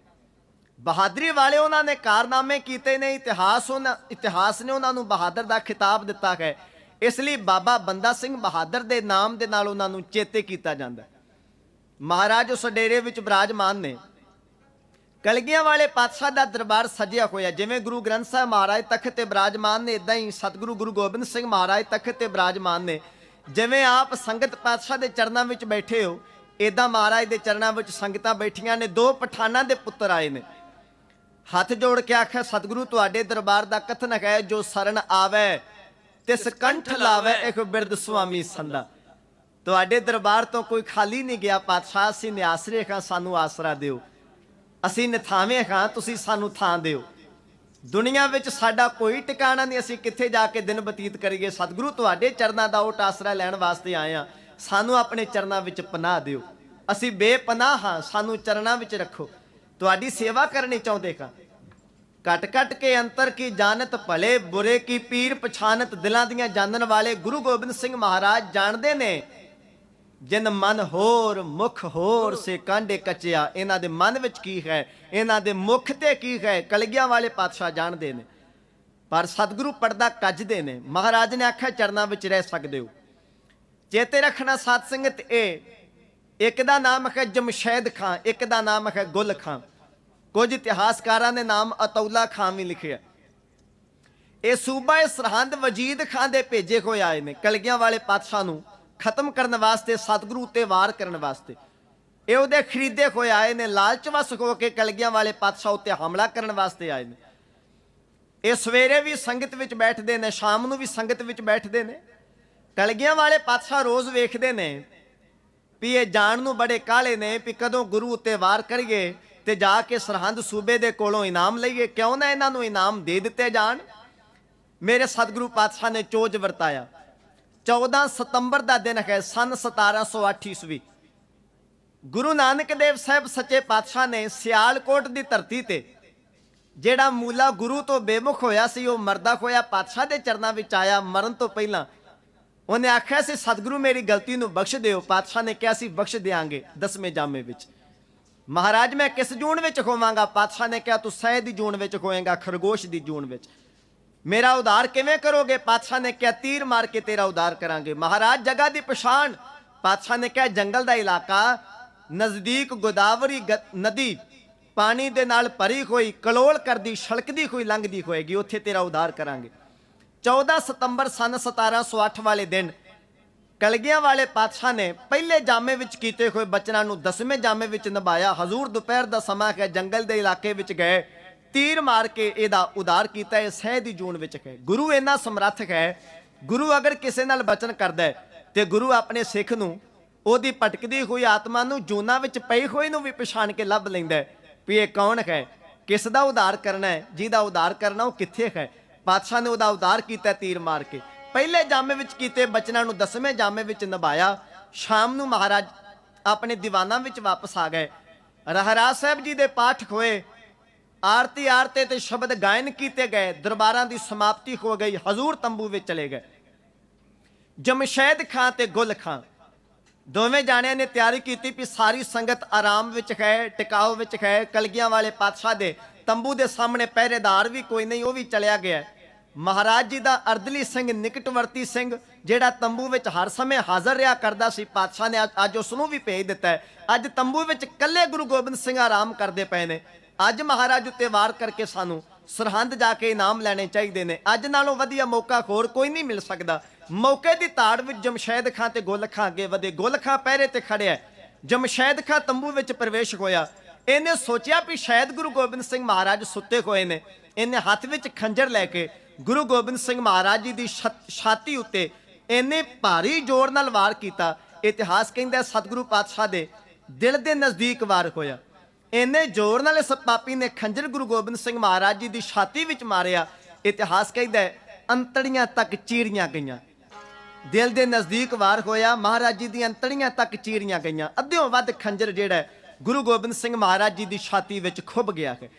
ਬਹਾਦਰੀ ਵਾਲੇ ਉਹਨਾਂ ਨੇ ਕਾਰਨਾਮੇ ਕੀਤੇ ਨੇ, ਇਤਿਹਾਸ ਨੇ ਉਹਨਾਂ ਨੂੰ ਬਹਾਦਰ ਦਾ ਖਿਤਾਬ ਦਿੱਤਾ ਹੈ। ਇਸ ਲਈ ਬਾਬਾ ਬੰਦਾ ਸਿੰਘ ਬਹਾਦਰ ਦੇ ਨਾਮ ਦੇ ਨਾਲ ਉਹਨਾਂ ਨੂੰ ਚੇਤੇ ਕੀਤਾ ਜਾਂਦਾ। ਮਹਾਰਾਜ ਉਸ ਡੇਰੇ ਵਿੱਚ ਬਿਰਾਜਮਾਨ ਨੇ। ਕਲਗੀਆਂ ਵਾਲੇ ਪਾਤਸ਼ਾਹ ਦਾ ਦਰਬਾਰ ਸਜਿਆ ਹੋਇਆ, ਜਿਵੇਂ ਗੁਰੂ ਗ੍ਰੰਥ ਸਾਹਿਬ ਮਹਾਰਾਜ ਤਖਤ ਤੇ ਬਿਰਾਜਮਾਨ ਨੇ, ਇਦਾਂ ਹੀ ਸਤਿਗੁਰੂ ਗੁਰੂ ਗੋਬਿੰਦ ਸਿੰਘ ਮਹਾਰਾਜ ਤਖਤ ਤੇ ਬਿਰਾਜਮਾਨ ਨੇ। ਜਿਵੇਂ ਆਪ ਸੰਗਤ ਪਾਤਸ਼ਾਹ ਦੇ ਚਰਨਾਂ ਵਿੱਚ ਬੈਠੇ ਹੋ, ਇਦਾਂ ਮਹਾਰਾਜ ਦੇ ਚਰਨਾਂ ਵਿੱਚ ਸੰਗਤਾਂ ਬੈਠੀਆਂ ਨੇ। ਦੋ ਪਠਾਨਾਂ ਦੇ ਪੁੱਤਰ ਆਏ ਨੇ, ਹੱਥ ਜੋੜ ਕੇ ਆਖਿਆ, ਸਤਿਗੁਰੂ ਤੁਹਾਡੇ ਦਰਬਾਰ ਦਾ ਕਥਨ ਹੈ, ਜੋ ਸ਼ਰਨ ਆਵੇ ਤਿਸ ਕੰਠ ਲਾਵੇ, ਇੱਕ ਬਿਰਧ ਸੁਆਮੀ ਸੰਦਾ। ਤੁਹਾਡੇ ਦਰਬਾਰ ਤੋਂ ਕੋਈ ਖਾਲੀ ਨਹੀਂ ਗਿਆ ਪਾਤਸ਼ਾਹ, ਅਸੀਂ ਨਿਆਸਰੇ ਹਾਂ, ਸਾਨੂੰ ਆਸਰਾ ਦਿਓ। ਅਸੀਂ ਨਿਥਾਵੇਂ ਹਾਂ, ਤੁਸੀਂ ਸਾਨੂੰ ਥਾਂ ਦਿਓ। ਦੁਨੀਆ ਵਿੱਚ ਸਾਡਾ ਕੋਈ ਟਿਕਾਣਾ ਨਹੀਂ, ਅਸੀਂ ਕਿੱਥੇ ਜਾ ਕੇ ਦਿਨ ਬਤੀਤ ਕਰੀਏ। ਸਤਿਗੁਰੂ ਤੁਹਾਡੇ ਚਰਨਾਂ ਦਾ ਓਟ ਆਸਰਾ ਲੈਣ ਵਾਸਤੇ ਆਏ ਹਾਂ, ਸਾਨੂੰ ਆਪਣੇ ਚਰਨਾਂ ਵਿੱਚ ਪਨਾਹ ਦਿਓ। ਅਸੀਂ ਬੇਪਨਾਹ ਹਾਂ, ਸਾਨੂੰ ਚਰਨਾਂ ਵਿੱਚ ਰੱਖੋ। ਤੁਹਾਡੀ ਸੇਵਾ ਕਰਨੀ ਚਾਹੁੰਦੇ ਹਾਂ। ਘਟ ਘਟ ਕੇ ਅੰਤਰ ਕੀ ਜਾਣਤ, ਭਲੇ ਬੁਰੇ ਕੀ ਪੀਰ ਪਛਾਨਤ। ਦਿਲਾਂ ਦੀਆਂ ਜਾਣਨ ਵਾਲੇ ਗੁਰੂ ਗੋਬਿੰਦ ਸਿੰਘ ਮਹਾਰਾਜ ਜਾਣਦੇ ਨੇ। ਜਿਨ ਮਨ ਹੋਰ ਮੁਖ ਹੋਰ ਸੇ ਕਾਂਡੇ ਕੱਚਿਆ। ਇਹਨਾਂ ਦੇ ਮਨ ਵਿੱਚ ਕੀ ਹੈ, ਇਹਨਾਂ ਦੇ ਮੁਖ ਤੇ ਕੀ ਹੈ, ਕਲਗੀਆਂ ਵਾਲੇ ਪਾਤਸ਼ਾਹ ਜਾਣਦੇ ਨੇ। ਪਰ ਸਤਿਗੁਰੂ ਪਰਦਾ ਕੱਜਦੇ ਨੇ। ਮਹਾਰਾਜ ਨੇ ਆਖਿਆ ਚਰਨਾਂ ਵਿੱਚ ਰਹਿ ਸਕਦੇ ਹੋ। ਚੇਤੇ ਰੱਖਣਾ ਸਾਧ ਸੰਗਤ, ਇਹ ਇੱਕ ਦਾ ਨਾਮ ਹੈ ਜਮਸ਼ੈਦ ਖਾਂ, ਇੱਕ ਦਾ ਨਾਮ ਹੈ ਗੁਲ ਖਾਂ। ਕੁਝ ਇਤਿਹਾਸਕਾਰਾਂ ਨੇ ਨਾਮ ਅਤੌਲਾ ਖਾਂ ਵੀ ਲਿਖਿਆ। ਇਹ ਸੂਬਾ ਸਰਹੰਦ ਵਜੀਦ ਖਾਂ ਦੇ ਭੇਜੇ ਹੋਏ ਆਏ ਨੇ ਕਲਗੀਆਂ ਵਾਲੇ ਪਾਤਸ਼ਾਹ ਨੂੰ ਖਤਮ ਕਰਨ ਵਾਸਤੇ, ਸਤਿਗੁਰੂ ਉੱਤੇ ਵਾਰ ਕਰਨ ਵਾਸਤੇ। ਇਹ ਉਹਦੇ ਖਰੀਦੇ ਹੋਏ ਆਏ ਨੇ, ਲਾਲਚਵਸ ਹੋ ਕੇ ਕਲਗੀਆਂ ਵਾਲੇ ਪਾਤਸ਼ਾਹ ਉੱਤੇ ਹਮਲਾ ਕਰਨ ਵਾਸਤੇ ਆਏ ਨੇ। ਇਹ ਸਵੇਰੇ ਵੀ ਸੰਗਤ ਵਿੱਚ ਬੈਠਦੇ ਨੇ, ਸ਼ਾਮ ਨੂੰ ਵੀ ਸੰਗਤ ਵਿੱਚ ਬੈਠਦੇ ਨੇ। ਕਲਗੀਆਂ ਵਾਲੇ ਪਾਤਸ਼ਾਹ ਰੋਜ਼ ਵੇਖਦੇ ਨੇ ਵੀ ਇਹ ਜਾਣ ਨੂੰ ਬੜੇ ਕਾਹਲੇ ਨੇ, ਵੀ ਕਦੋਂ ਗੁਰੂ ਉੱਤੇ ਵਾਰ ਕਰੀਏ ਤੇ ਜਾ ਕੇ ਸਰਹੰਦ ਸੂਬੇ ਦੇ ਕੋਲੋਂ ਇਨਾਮ ਲਈਏ। ਕਿਉਂ ਨਾ ਇਹਨਾਂ ਨੂੰ ਇਨਾਮ ਦੇ ਦਿੱਤੇ ਜਾਣ। ਮੇਰੇ ਸਤਿਗੁਰੂ ਪਾਤਸ਼ਾਹ ਨੇ ਚੋਜ ਵਰਤਾਇਆ। 14 ਸਤੰਬਰ ਦਾ ਦਿਨ ਹੈ, ਸਨ 1708 ਈਸਵੀ। ਗੁਰੂ ਨਾਨਕ ਦੇਵ ਸਾਹਿਬ ਸੱਚੇ ਪਾਤਸ਼ਾਹ ਨੇ ਸਿਆਲਕੋਟ ਦੀ ਧਰਤੀ ਤੇ ਜਿਹੜਾ ਮੂਲਾ ਗੁਰੂ ਤੋਂ ਬੇਮੁਖ ਹੋਇਆ ਸੀ, ਉਹ ਮਰਦਾ ਹੋਇਆ ਪਾਤਸ਼ਾਹ ਦੇ ਚਰਨਾਂ ਵਿੱਚ ਆਇਆ। ਮਰਨ ਤੋਂ ਪਹਿਲਾਂ ਉਹਨੇ ਆਖਿਆ ਸੀ, ਸਤਿਗੁਰੂ ਮੇਰੀ ਗਲਤੀ ਨੂੰ ਬਖਸ਼ ਦਿਓ। ਪਾਤਸ਼ਾਹ ਨੇ ਕਿਹਾ ਸੀ, ਬਖਸ਼ ਦਿਆਂਗੇ 10ਵੇਂ ਜਾਮੇ ਵਿੱਚ। ਮਹਾਰਾਜ ਮੈਂ ਕਿਸ ਜੂਨ ਵਿੱਚ ਹੋਵਾਂਗਾ? ਪਾਤਸ਼ਾਹ ਨੇ ਕਿਹਾ, ਤੂੰ ਸਹਿ ਦੀ ਜੂਨ ਵਿੱਚ ਹੋਏਗਾ, ਖਰਗੋਸ਼ ਦੀ ਜੂਨ ਵਿੱਚ। ਮੇਰਾ ਉਧਾਰ ਕਿਵੇਂ ਕਰੋਗੇ? ਪਾਤਸ਼ਾਹ ਨੇ ਕਿਹਾ, ਤੀਰ ਮਾਰ ਕੇ ਤੇਰਾ ਉਧਾਰ ਕਰਾਂਗੇ। ਮਹਾਰਾਜ ਜਗ੍ਹਾ ਦੀ ਪਛਾਣ? ਪਾਤਸ਼ਾਹ ਨੇ ਕਿਹਾ, ਜੰਗਲ ਦਾ ਇਲਾਕਾ, ਨਜ਼ਦੀਕ ਗੋਦਾਵਰੀ ਨਦੀ ਪਾਣੀ ਦੇ ਨਾਲ ਭਰੀ ਹੋਈ, ਕਲੋਲ ਕਰਦੀ ਛਲਕਦੀ ਹੋਈ ਲੰਘਦੀ ਹੋਏਗੀ, ਉੱਥੇ ਤੇਰਾ ਉਧਾਰ ਕਰਾਂਗੇ। 14 ਸਤੰਬਰ ਸਨ 1708 ਵਾਲੇ ਦਿਨ ਕਲਗੀਆਂ ਵਾਲੇ ਪਾਤਸ਼ਾਹ ਨੇ ਪਹਿਲੇ ਜਾਮੇ ਵਿੱਚ ਕੀਤੇ ਹੋਏ ਬਚਨਾਂ ਨੂੰ 10ਵੇਂ ਜਾਮੇ ਵਿੱਚ ਨਿਭਾਇਆ। ਹਜ਼ੂਰ ਦੁਪਹਿਰ ਦਾ ਸਮਾਂ ਹੈ, ਜੰਗਲ ਦੇ ਇਲਾਕੇ ਵਿੱਚ ਗਏ, ਤੀਰ ਮਾਰ ਕੇ ਇਹਦਾ ਉਧਾਰ ਕੀਤਾ। ਇਹ ਸਹਿ ਦੀ ਜੂਨ ਵਿੱਚ ਹੈ। ਗੁਰੂ ਇੰਨਾ ਸਮਰੱਥ ਹੈ, ਗੁਰੂ ਅਗਰ ਕਿਸੇ ਨਾਲ ਬਚਨ ਕਰਦਾ ਹੈ ਤੇ ਗੁਰੂ ਆਪਣੇ ਸਿੱਖ ਨੂੰ, ਉਹਦੀ ਭਟਕਦੀ ਹੋਈ ਆਤਮਾ ਨੂੰ, ਜੂਨਾਂ ਵਿੱਚ ਪਈ ਹੋਈ ਨੂੰ ਵੀ ਪਛਾਣ ਕੇ ਲੱਭ ਲੈਂਦਾ ਹੈ ਵੀ ਇਹ ਕੌਣ ਹੈ, ਕਿਸ ਦਾ ਉਧਾਰ ਕਰਨਾ ਹੈ, ਜਿਹਦਾ ਉਧਾਰ ਕਰਨਾ ਉਹ ਕਿੱਥੇ ਹੈ। ਪਾਤਸ਼ਾਹ ਨੇ ਉਹਦਾ ਉਧਾਰ ਕੀਤਾ ਤੀਰ ਮਾਰ ਕੇ। ਪਹਿਲੇ ਜਾਮੇ ਵਿੱਚ ਕੀਤੇ ਬਚਨਾਂ ਨੂੰ 10ਵੇਂ ਜਾਮੇ ਵਿੱਚ ਨਿਭਾਇਆ। ਸ਼ਾਮ ਨੂੰ ਮਹਾਰਾਜ ਆਪਣੇ ਦੀਵਾਨਾਂ ਵਿੱਚ ਵਾਪਸ ਆ ਗਏ। ਰਹਿਰਾਸ ਸਾਹਿਬ ਜੀ ਦੇ ਪਾਠ ਹੋਏ, ਆਰਤੀ ਆਰਤੇ ਤੇ ਸ਼ਬਦ ਗਾਇਨ ਕੀਤੇ ਗਏ। ਦਰਬਾਰਾਂ ਦੀ ਸਮਾਪਤੀ ਹੋ ਗਈ। ਹਜ਼ੂਰ ਤੰਬੂ ਵਿੱਚ ਚਲੇ ਗਏ। ਜਮਸ਼ੈਦ ਖਾਂ ਤੇ ਗੁਲ ਖਾਂ ਦੋਵੇਂ ਜਾਣਿਆਂ ਨੇ ਤਿਆਰੀ ਕੀਤੀ ਵੀ ਸਾਰੀ ਸੰਗਤ ਆਰਾਮ ਵਿੱਚ ਹੈ, ਟਿਕਾਓ ਵਿੱਚ ਹੈ। ਕਲਗੀਆਂ ਵਾਲੇ ਪਾਤਸ਼ਾਹ ਦੇ ਤੰਬੂ ਦੇ ਸਾਹਮਣੇ ਪਹਿਰੇਦਾਰ ਵੀ ਕੋਈ ਨਹੀਂ, ਉਹ ਵੀ ਚਲਿਆ ਗਿਆ। ਮਹਾਰਾਜ ਜੀ ਦਾ ਅਰਦਲੀ ਸਿੰਘ, ਨਿਕਟਵਰਤੀ ਸਿੰਘ, ਜਿਹੜਾ ਤੰਬੂ ਵਿੱਚ ਹਰ ਸਮੇਂ ਹਾਜ਼ਰ ਰਿਹਾ ਕਰਦਾ ਸੀ, ਪਾਤਸ਼ਾਹ ਨੇ ਅੱਜ ਉਸ ਨੂੰ ਵੀ ਭੇਜ ਦਿੱਤਾ ਹੈ। ਅੱਜ ਤੰਬੂ ਵਿੱਚ ਇਕੱਲੇ ਗੁਰੂ ਗੋਬਿੰਦ ਸਿੰਘ ਆਰਾਮ ਕਰਦੇ ਪਏ ਨੇ। ਅੱਜ ਮਹਾਰਾਜ ਉੱਤੇ ਵਾਰ ਕਰਕੇ ਸਾਨੂੰ ਸਰਹੰਦ ਜਾ ਕੇ ਇਨਾਮ ਲੈਣੇ ਚਾਹੀਦੇ ਨੇ। ਅੱਜ ਨਾਲੋਂ ਵਧੀਆ ਮੌਕਾ ਹੋਰ ਕੋਈ ਨਹੀਂ ਮਿਲ ਸਕਦਾ। ਮੌਕੇ ਦੀ ਤਾੜ ਵਿੱਚ ਜਮਸ਼ੈਦ ਖਾਂ ਤੇ ਗੁਲ ਖਾਂ ਅੱਗੇ ਵਧੇ। ਗੁਲ ਖਾਂ ਪਹਿਰੇ ਤੇ ਖੜਿਆ, ਜਮਸ਼ੈਦ ਖਾਂ ਤੰਬੂ ਵਿੱਚ ਪ੍ਰਵੇਸ਼ ਹੋਇਆ। ਇਹਨੇ ਸੋਚਿਆ ਵੀ ਸ਼ਾਇਦ ਗੁਰੂ ਗੋਬਿੰਦ ਸਿੰਘ ਮਹਾਰਾਜ ਸੁੱਤੇ ਹੋਏ ਨੇ। ਇਹਨੇ ਹੱਥ ਵਿੱਚ ਖੰਜਰ ਲੈ ਕੇ ਗੁਰੂ ਗੋਬਿੰਦ ਸਿੰਘ ਮਹਾਰਾਜ ਜੀ ਦੀ ਛਾਤੀ ਉੱਤੇ ਇੰਨੇ ਭਾਰੀ ਜ਼ੋਰ ਨਾਲ ਵਾਰ ਕੀਤਾ। ਇਤਿਹਾਸ ਕਹਿੰਦਾ ਸਤਿਗੁਰੂ ਪਾਤਸ਼ਾਹ ਦੇ ਦਿਲ ਦੇ ਨਜ਼ਦੀਕ ਵਾਰ ਹੋਇਆ। ਇੰਨੇ ਜ਼ੋਰ ਨਾਲ ਇਸ ਪਾਪੀ ਨੇ ਖੰਜਰ ਗੁਰੂ ਗੋਬਿੰਦ ਸਿੰਘ ਮਹਾਰਾਜ ਜੀ ਦੀ ਛਾਤੀ ਵਿੱਚ ਮਾਰਿਆ। ਇਤਿਹਾਸ ਕਹਿੰਦਾ ਅੰਤੜੀਆਂ ਤੱਕ ਚੀਰੀਆਂ ਗਈਆਂ। ਦਿਲ ਦੇ ਨਜ਼ਦੀਕ ਵਾਰ ਹੋਇਆ, ਮਹਾਰਾਜ ਜੀ ਦੀਆਂ ਅੰਤੜੀਆਂ ਤੱਕ ਚੀਰੀਆਂ ਗਈਆਂ। ਅੱਧਿਓਂ ਵੱਧ ਖੰਜਰ ਜਿਹੜਾ ਗੁਰੂ ਗੋਬਿੰਦ ਸਿੰਘ ਮਹਾਰਾਜ ਜੀ ਦੀ ਛਾਤੀ ਵਿੱਚ ਖੁੱਭ ਗਿਆ ਹੈ।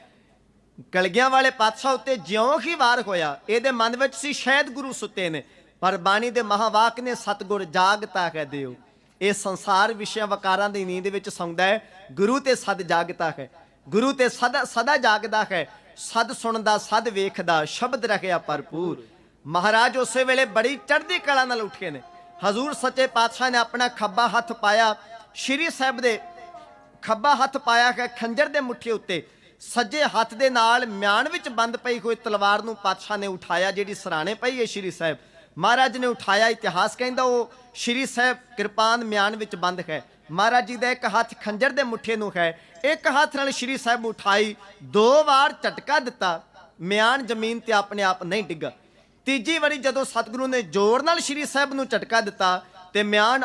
ਕਲਗੀਆਂ ਵਾਲੇ ਪਾਤਸ਼ਾਹ ਉੱਤੇ ਜਿਉਂ ਹੀ ਵਾਰ ਹੋਇਆ, ਇਹਦੇ ਮਨ ਵਿੱਚ ਸੀ ਸ਼ਾਇਦ ਗੁਰੂ ਸੁੱਤੇ ਨੇ। ਪਰ ਬਾਣੀ ਦੇ ਮਹਾਵਾਕ ਨੇ ਸਤਿਗੁਰ ਜਾਗਤਾ ਕਹਿ ਦਿਓ। ਇਹ ਸੰਸਾਰ ਵਿਸ਼ਿਆਂ ਵਕਾਰਾਂ ਦੀ ਨੀਂਦ ਵਿੱਚ ਸੌਂਦਾ ਹੈ, ਗੁਰੂ ਤੇ ਸਦ ਜਾਗਤਾ ਹੈ। ਗੁਰੂ ਤੇ ਸਦਾ ਜਾਗਦਾ ਹੈ, ਸਦ ਸੁਣਦਾ ਸਦ ਵੇਖਦਾ, ਸ਼ਬਦ ਰੱਖਿਆ ਭਰਪੂਰ। ਮਹਾਰਾਜ ਉਸੇ ਵੇਲੇ ਬੜੀ ਚੜ੍ਹਦੀ ਕਲਾ ਨਾਲ ਉੱਠੇ ਨੇ। ਹਜ਼ੂਰ ਸੱਚੇ ਪਾਤਸ਼ਾਹ ਨੇ ਆਪਣਾ ਖੱਬਾ ਹੱਥ ਪਾਇਆ, ਸ਼੍ਰੀ ਸਾਹਿਬ ਦੇ ਖੱਬਾ ਹੱਥ ਪਾਇਆ ਹੈ ਖੰਜਰ ਦੇ ਮੁੱਠੀ ਉੱਤੇ। ਸੱਜੇ ਹੱਥ ਦੇ ਨਾਲ ਮਿਆਨ ਵਿੱਚ ਬੰਦ ਪਈ ਹੋਈ ਤਲਵਾਰ ਨੂੰ ਪਾਤਸ਼ਾਹ ਨੇ ਉਠਾਇਆ, ਜਿਹੜੀ ਸਰਾਣੇ ਪਈ ਹੈ ਸ਼੍ਰੀ ਸਾਹਿਬ। ਮਹਾਰਾਜ ਨੇ ਉਠਾਇਆ। ਇਤਿਹਾਸ ਕਹਿੰਦਾ ਉਹ ਸ਼੍ਰੀ ਸਾਹਿਬ ਕਿਰਪਾਨ ਮਿਆਨ ਵਿੱਚ ਬੰਦ ਹੈ। ਮਹਾਰਾਜ ਜੀ ਦਾ ਇੱਕ ਹੱਥ ਖੰਜਰ ਦੇ ਮੁੱਠੇ ਨੂੰ ਹੈ, ਇੱਕ ਹੱਥ ਨਾਲ ਸ਼੍ਰੀ ਸਾਹਿਬ ਉਠਾਈ, 2 ਵਾਰ ਝਟਕਾ ਦਿੱਤਾ, ਮਿਆਨ ਜ਼ਮੀਨ ਤੇ ਆਪਣੇ ਆਪ ਨਹੀਂ ਡਿੱਗਾ। ਤੀਜੀ ਵਾਰੀ ਜਦੋਂ ਸਤਿਗੁਰੂ ਨੇ ਜ਼ੋਰ ਨਾਲ ਸ਼੍ਰੀ ਸਾਹਿਬ ਨੂੰ ਝਟਕਾ ਦਿੱਤਾ ਤੇ ਮਿਆਨ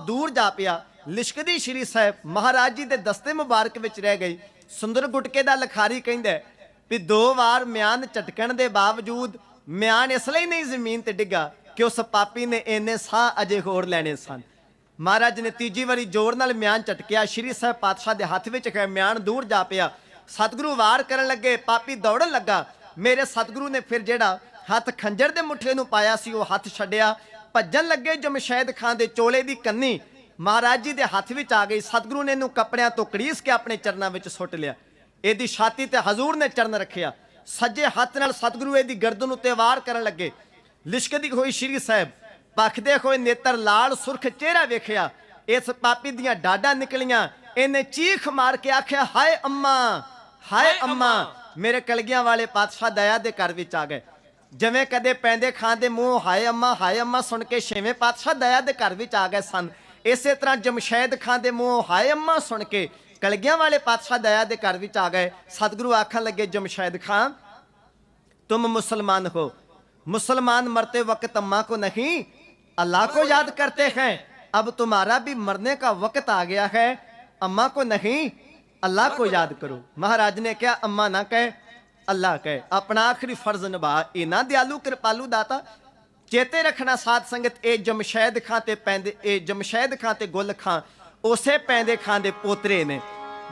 ਦੂਰ ਜਾ ਪਿਆ। ਲਿਸ਼ਕਦੀ ਸ਼੍ਰੀ ਸਾਹਿਬ ਮਹਾਰਾਜ ਜੀ ਦੇ ਦਸਤੇ ਮੁਬਾਰਕ ਵਿੱਚ ਰਹਿ ਗਈ। ਸੁੰਦਰ ਗੁਟਕੇ ਦਾ ਲਖਾਰੀ ਕਹਿੰਦਾ ਵੀ 2 ਵਾਰ ਮਿਆਨ ਝਟਕਣ ਦੇ ਬਾਵਜੂਦ ਮਿਆਨ ਇਸ ਲਈ ਨਹੀਂ ਜ਼ਮੀਨ ਤੇ ਡਿੱਗਾ ਕਿ ਉਸ ਪਾਪੀ ਨੇ ਇੰਨੇ ਸਾਹ ਅਜੇ ਹੋਰ ਲੈਣੇ ਸਨ। ਮਹਾਰਾਜ ਨੇ ਤੀਜੀ ਵਾਰੀ ਜ਼ੋਰ ਨਾਲ ਮਿਆਨ ਝਟਕਿਆ, ਸ਼੍ਰੀ ਸਾਹਿਬ ਪਾਤਸ਼ਾਹ ਦੇ ਹੱਥ ਵਿੱਚ ਹੈ, ਮਿਆਨ ਦੂਰ ਜਾ ਪਿਆ। ਸਤਿਗੁਰੂ ਵਾਰ ਕਰਨ ਲੱਗੇ, ਪਾਪੀ ਦੌੜਨ ਲੱਗਾ। ਮੇਰੇ ਸਤਿਗੁਰੂ ਨੇ ਫਿਰ ਜਿਹੜਾ ਹੱਥ ਖੰਜਰ ਦੇ ਮੁੱਠੇ ਨੂੰ ਪਾਇਆ ਸੀ ਉਹ ਹੱਥ ਛੱਡਿਆ, ਭੱਜਣ ਲੱਗੇ। ਜਮਸ਼ੈਦ ਖਾਂ ਦੇ ਚੋਲੇ ਦੀ ਕੰਨੀ ਮਹਾਰਾਜ ਜੀ ਦੇ ਹੱਥ ਵਿੱਚ ਆ ਗਈ। ਸਤਿਗੁਰੂ ਨੇ ਇਹਨੂੰ ਕੱਪੜਿਆਂ ਤੋਂ ਕੜੀਸ ਕੇ ਆਪਣੇ ਚਰਨਾਂ ਵਿੱਚ ਸੁੱਟ ਲਿਆ। ਇਹਦੀ ਛਾਤੀ ਤੇ ਹਜ਼ੂਰ ਨੇ ਚਰਨ ਰੱਖਿਆ। ਸੱਜੇ ਹੱਥ ਨਾਲ ਸਤਿਗੁਰੂ ਇਹਦੀ ਗਰਦਨ ਉੱਤੇ ਵਾਰ ਕਰਨ ਲੱਗੇ। ਲਿਸ਼ਕਦੀ ਹੋਈ ਸ਼੍ਰੀ ਸਾਹਿਬ ਪਖਦੇ ਹੋਏ ਨੇਤਰ, ਲਾਲ ਸੁਰਖ ਚਿਹਰਾ ਵੇਖਿਆ। ਇਸ ਪਾਪੀ ਦੀਆਂ ਡਾਡਾਂ ਨਿਕਲੀਆਂ। ਇਹਨੇ ਚੀਖ ਮਾਰ ਕੇ ਆਖਿਆ, ਹਾਏ ਅੰਮਾ, ਹਾਏ ਅੰਮਾ। ਮੇਰੇ ਕਲਗੀਆਂ ਵਾਲੇ ਪਾਤਸ਼ਾਹ ਦਇਆ ਦੇ ਘਰ ਵਿੱਚ ਆ ਗਏ। ਜਿਵੇਂ ਕਦੇ ਪੈਂਦੇ ਖਾਂ ਦੇ ਮੂੰਹ ਹਾਏ ਅੰਮਾ ਸੁਣ ਕੇ 6ਵੇਂ ਪਾਤਸ਼ਾਹ ਦਇਆ ਦੇ ਘਰ ਵਿੱਚ ਆ ਗਏ ਸਨ, ਇਸੇ ਤਰ੍ਹਾਂ ਜਮਸ਼ੈਦ ਖਾਂ ਦੇ ਮੂੰਹ ਹਾਏ ਅੰਮਾ ਸੁਣ ਕੇ ਕਲਗੀਆਂ ਵਾਲੇ ਪਾਤਸ਼ਾਹ ਦਇਆ ਦੇ ਘਰ ਵਿੱਚ ਆ ਗਏ। ਸਤਿਗੁਰੂ ਆਖਣ ਲੱਗੇ, ਜਮਸ਼ੈਦ ਖਾਂ तुम मुसलमान हो, मुसलमान मरते वक्त अम्मा को नहीं अल्लाह को याद करते हैं। अब तुम्हारा भी मरने का वक्त आ गया है, अम्मा को नहीं अल्लाह को याद करो। महाराज ने क्या अम्मा ना कहे अल्लाह कहे, अपना आखिरी फर्ज निभा। इना दयालु कृपालु दाता चेते रखना साध संगत। ए जमशैद खां ते पैंदे, ए जमशैद खां ते गुल खां उसे पैंदे खां दे पोतरे ने।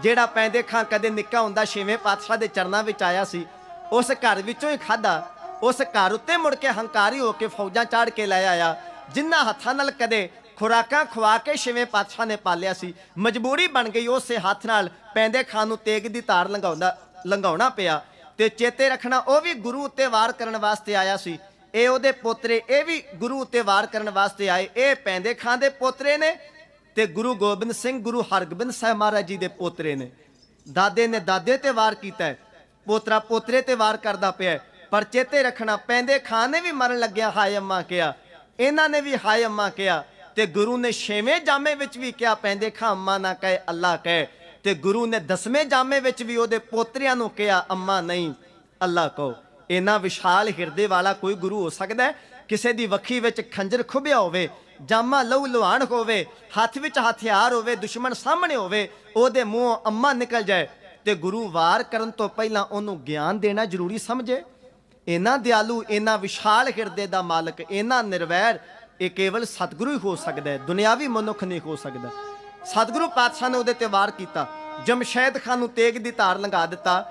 ਜਿਹੜਾ ਪੈਂਦੇ ਖਾਂ ਕਦੇ ਨਿੱਕਾ ਹੁੰਦਾ 6ਵੇਂ ਪਾਤਸ਼ਾਹ ਦੇ ਚਰਨਾਂ ਵਿੱਚ ਆਇਆ ਸੀ, ਉਸ ਘਰ ਵਿੱਚੋਂ ਹੀ ਖਾਦਾ। ਉਸ ਘਰ ਉੱਤੇ ਮੁੜ ਕੇ ਹੰਕਾਰੀ ਹੋ ਕੇ ਫੌਜਾਂ ਚਾੜ ਕੇ ਲੈ ਆਇਆ, ਜਿਨ੍ਹਾਂ ਹੱਥਾਂ ਨਾਲ ਕਦੇ ਖੁਰਾਕਾਂ ਖਵਾ ਕੇ 6ਵੇਂ ਪਾਤਸ਼ਾਹ ਨੇ ਪਾਲਿਆ ਸੀ। ਮਜਬੂਰੀ ਬਣ ਗਈ ਉਸੇ ਹੱਥ ਨਾਲ ਪੈਂਦੇ ਖਾਂ ਨੂੰ ਤੇਗ ਦੀ ਧਾਰ ਲੰਘਾਉਣਾ ਪਿਆ। ਤੇ ਚੇਤੇ ਰੱਖਣਾ ਉਹ ਵੀ ਗੁਰੂ ਉੱਤੇ ਵਾਰ ਕਰਨ ਵਾਸਤੇ ਆਇਆ ਸੀ। ਇਹ ਉਹਦੇ ਪੋਤਰੇ, ਇਹ ਵੀ ਗੁਰੂ ਉੱਤੇ ਵਾਰ ਕਰਨ ਵਾਸਤੇ ਆਏ। ਇਹ ਪੈਂਦੇ ਖਾਂ ਦੇ ਪੋਤਰੇ ਨੇ ਤੇ ਗੁਰੂ ਗੋਬਿੰਦ ਸਿੰਘ, ਗੁਰੂ ਹਰਗੋਬਿੰਦ ਸਾਹਿਬ ਮਹਾਰਾਜ ਜੀ ਦੇ ਪੋਤਰੇ ਨੇ। ਦਾਦੇ ਨੇ ਦਾਦੇ ਤੇ ਵਾਰ ਕੀਤਾ, ਪੋਤਰਾ ਪੋਤਰੇ ਤੇ ਵਾਰ ਕਰਦਾ ਪਿਆ। ਪਰ ਚੇਤੇ ਰੱਖਣਾ ਪੈਂਦੇ ਖਾਂ ਨੇ ਵੀ ਮਰਨ ਲੱਗਿਆ ਹਾਏ ਅੰਮਾ ਕਿਹਾ, ਇਹਨਾਂ ਨੇ ਵੀ ਹਾਏ ਅੰਮਾ ਕਿਹਾ। ਤੇ ਗੁਰੂ ਨੇ 6ਵੇਂ ਜਾਮੇ ਵਿੱਚ ਵੀ ਕਿਹਾ ਪੈਂਦੇ ਖਾਂ ਅੰਮਾ ਨਾ ਕਹੇ ਅੱਲਾ ਕਹੇ। ਤੇ ਗੁਰੂ ਨੇ 10ਵੇਂ ਜਾਮੇ ਵਿੱਚ ਵੀ ਉਹਦੇ ਪੋਤਰਿਆਂ ਨੂੰ ਕਿਹਾ ਅੰਮਾ ਨਹੀਂ ਅੱਲਾ ਕਹੋ। ਇੰਨਾ ਵਿਸ਼ਾਲ ਹਿਰਦੇ ਵਾਲਾ ਕੋਈ ਗੁਰੂ ਹੋ ਸਕਦਾ? ਕਿਸੇ ਦੀ ਵੱਖੀ ਵਿੱਚ ਖੰਜਰ ਖੁੱਭਿਆ ਹੋਵੇ, ਜਾਮਾ ਲਹੂ ਲੁਹਾਨ ਹੋਵੇ, ਹੱਥ ਵਿੱਚ ਹਥਿਆਰ ਹੋਵੇ, ਦੁਸ਼ਮਣ ਸਾਹਮਣੇ ਹੋਵੇ, ਉਹਦੇ ਮੂੰਹੋਂ ਅੰਮਾ ਨਿਕਲ ਜਾਏ ਤੇ ਗੁਰੂ ਵਾਰ ਕਰਨ ਤੋਂ ਪਹਿਲਾਂ ਉਹਨੂੰ ਗਿਆਨ ਦੇਣਾ ਜ਼ਰੂਰੀ ਸਮਝੇ। ਇੰਨਾ ਦਿਆਲੂ, ਇੰਨਾ ਵਿਸ਼ਾਲ ਹਿਰਦੇ ਦਾ ਮਾਲਕ, ਇੰਨਾ ਨਿਰਵੈਰ, ਇਹ ਕੇਵਲ ਸਤਿਗੁਰੂ ਹੀ ਹੋ ਸਕਦਾ ਹੈ, ਦੁਨਿਆਵੀ ਮਨੁੱਖ ਨਹੀਂ ਹੋ ਸਕਦਾ। ਸਤਿਗੁਰੂ ਪਾਤਸ਼ਾਹ ਨੇ ਉਹਦੇ ਤੇ ਵਾਰ ਕੀਤਾ, ਜਮਸ਼ੈਦ ਖਾਂ ਨੂੰ ਤੇਗ ਦੀ ਧਾਰ ਲੰਘਾ ਦਿੱਤਾ।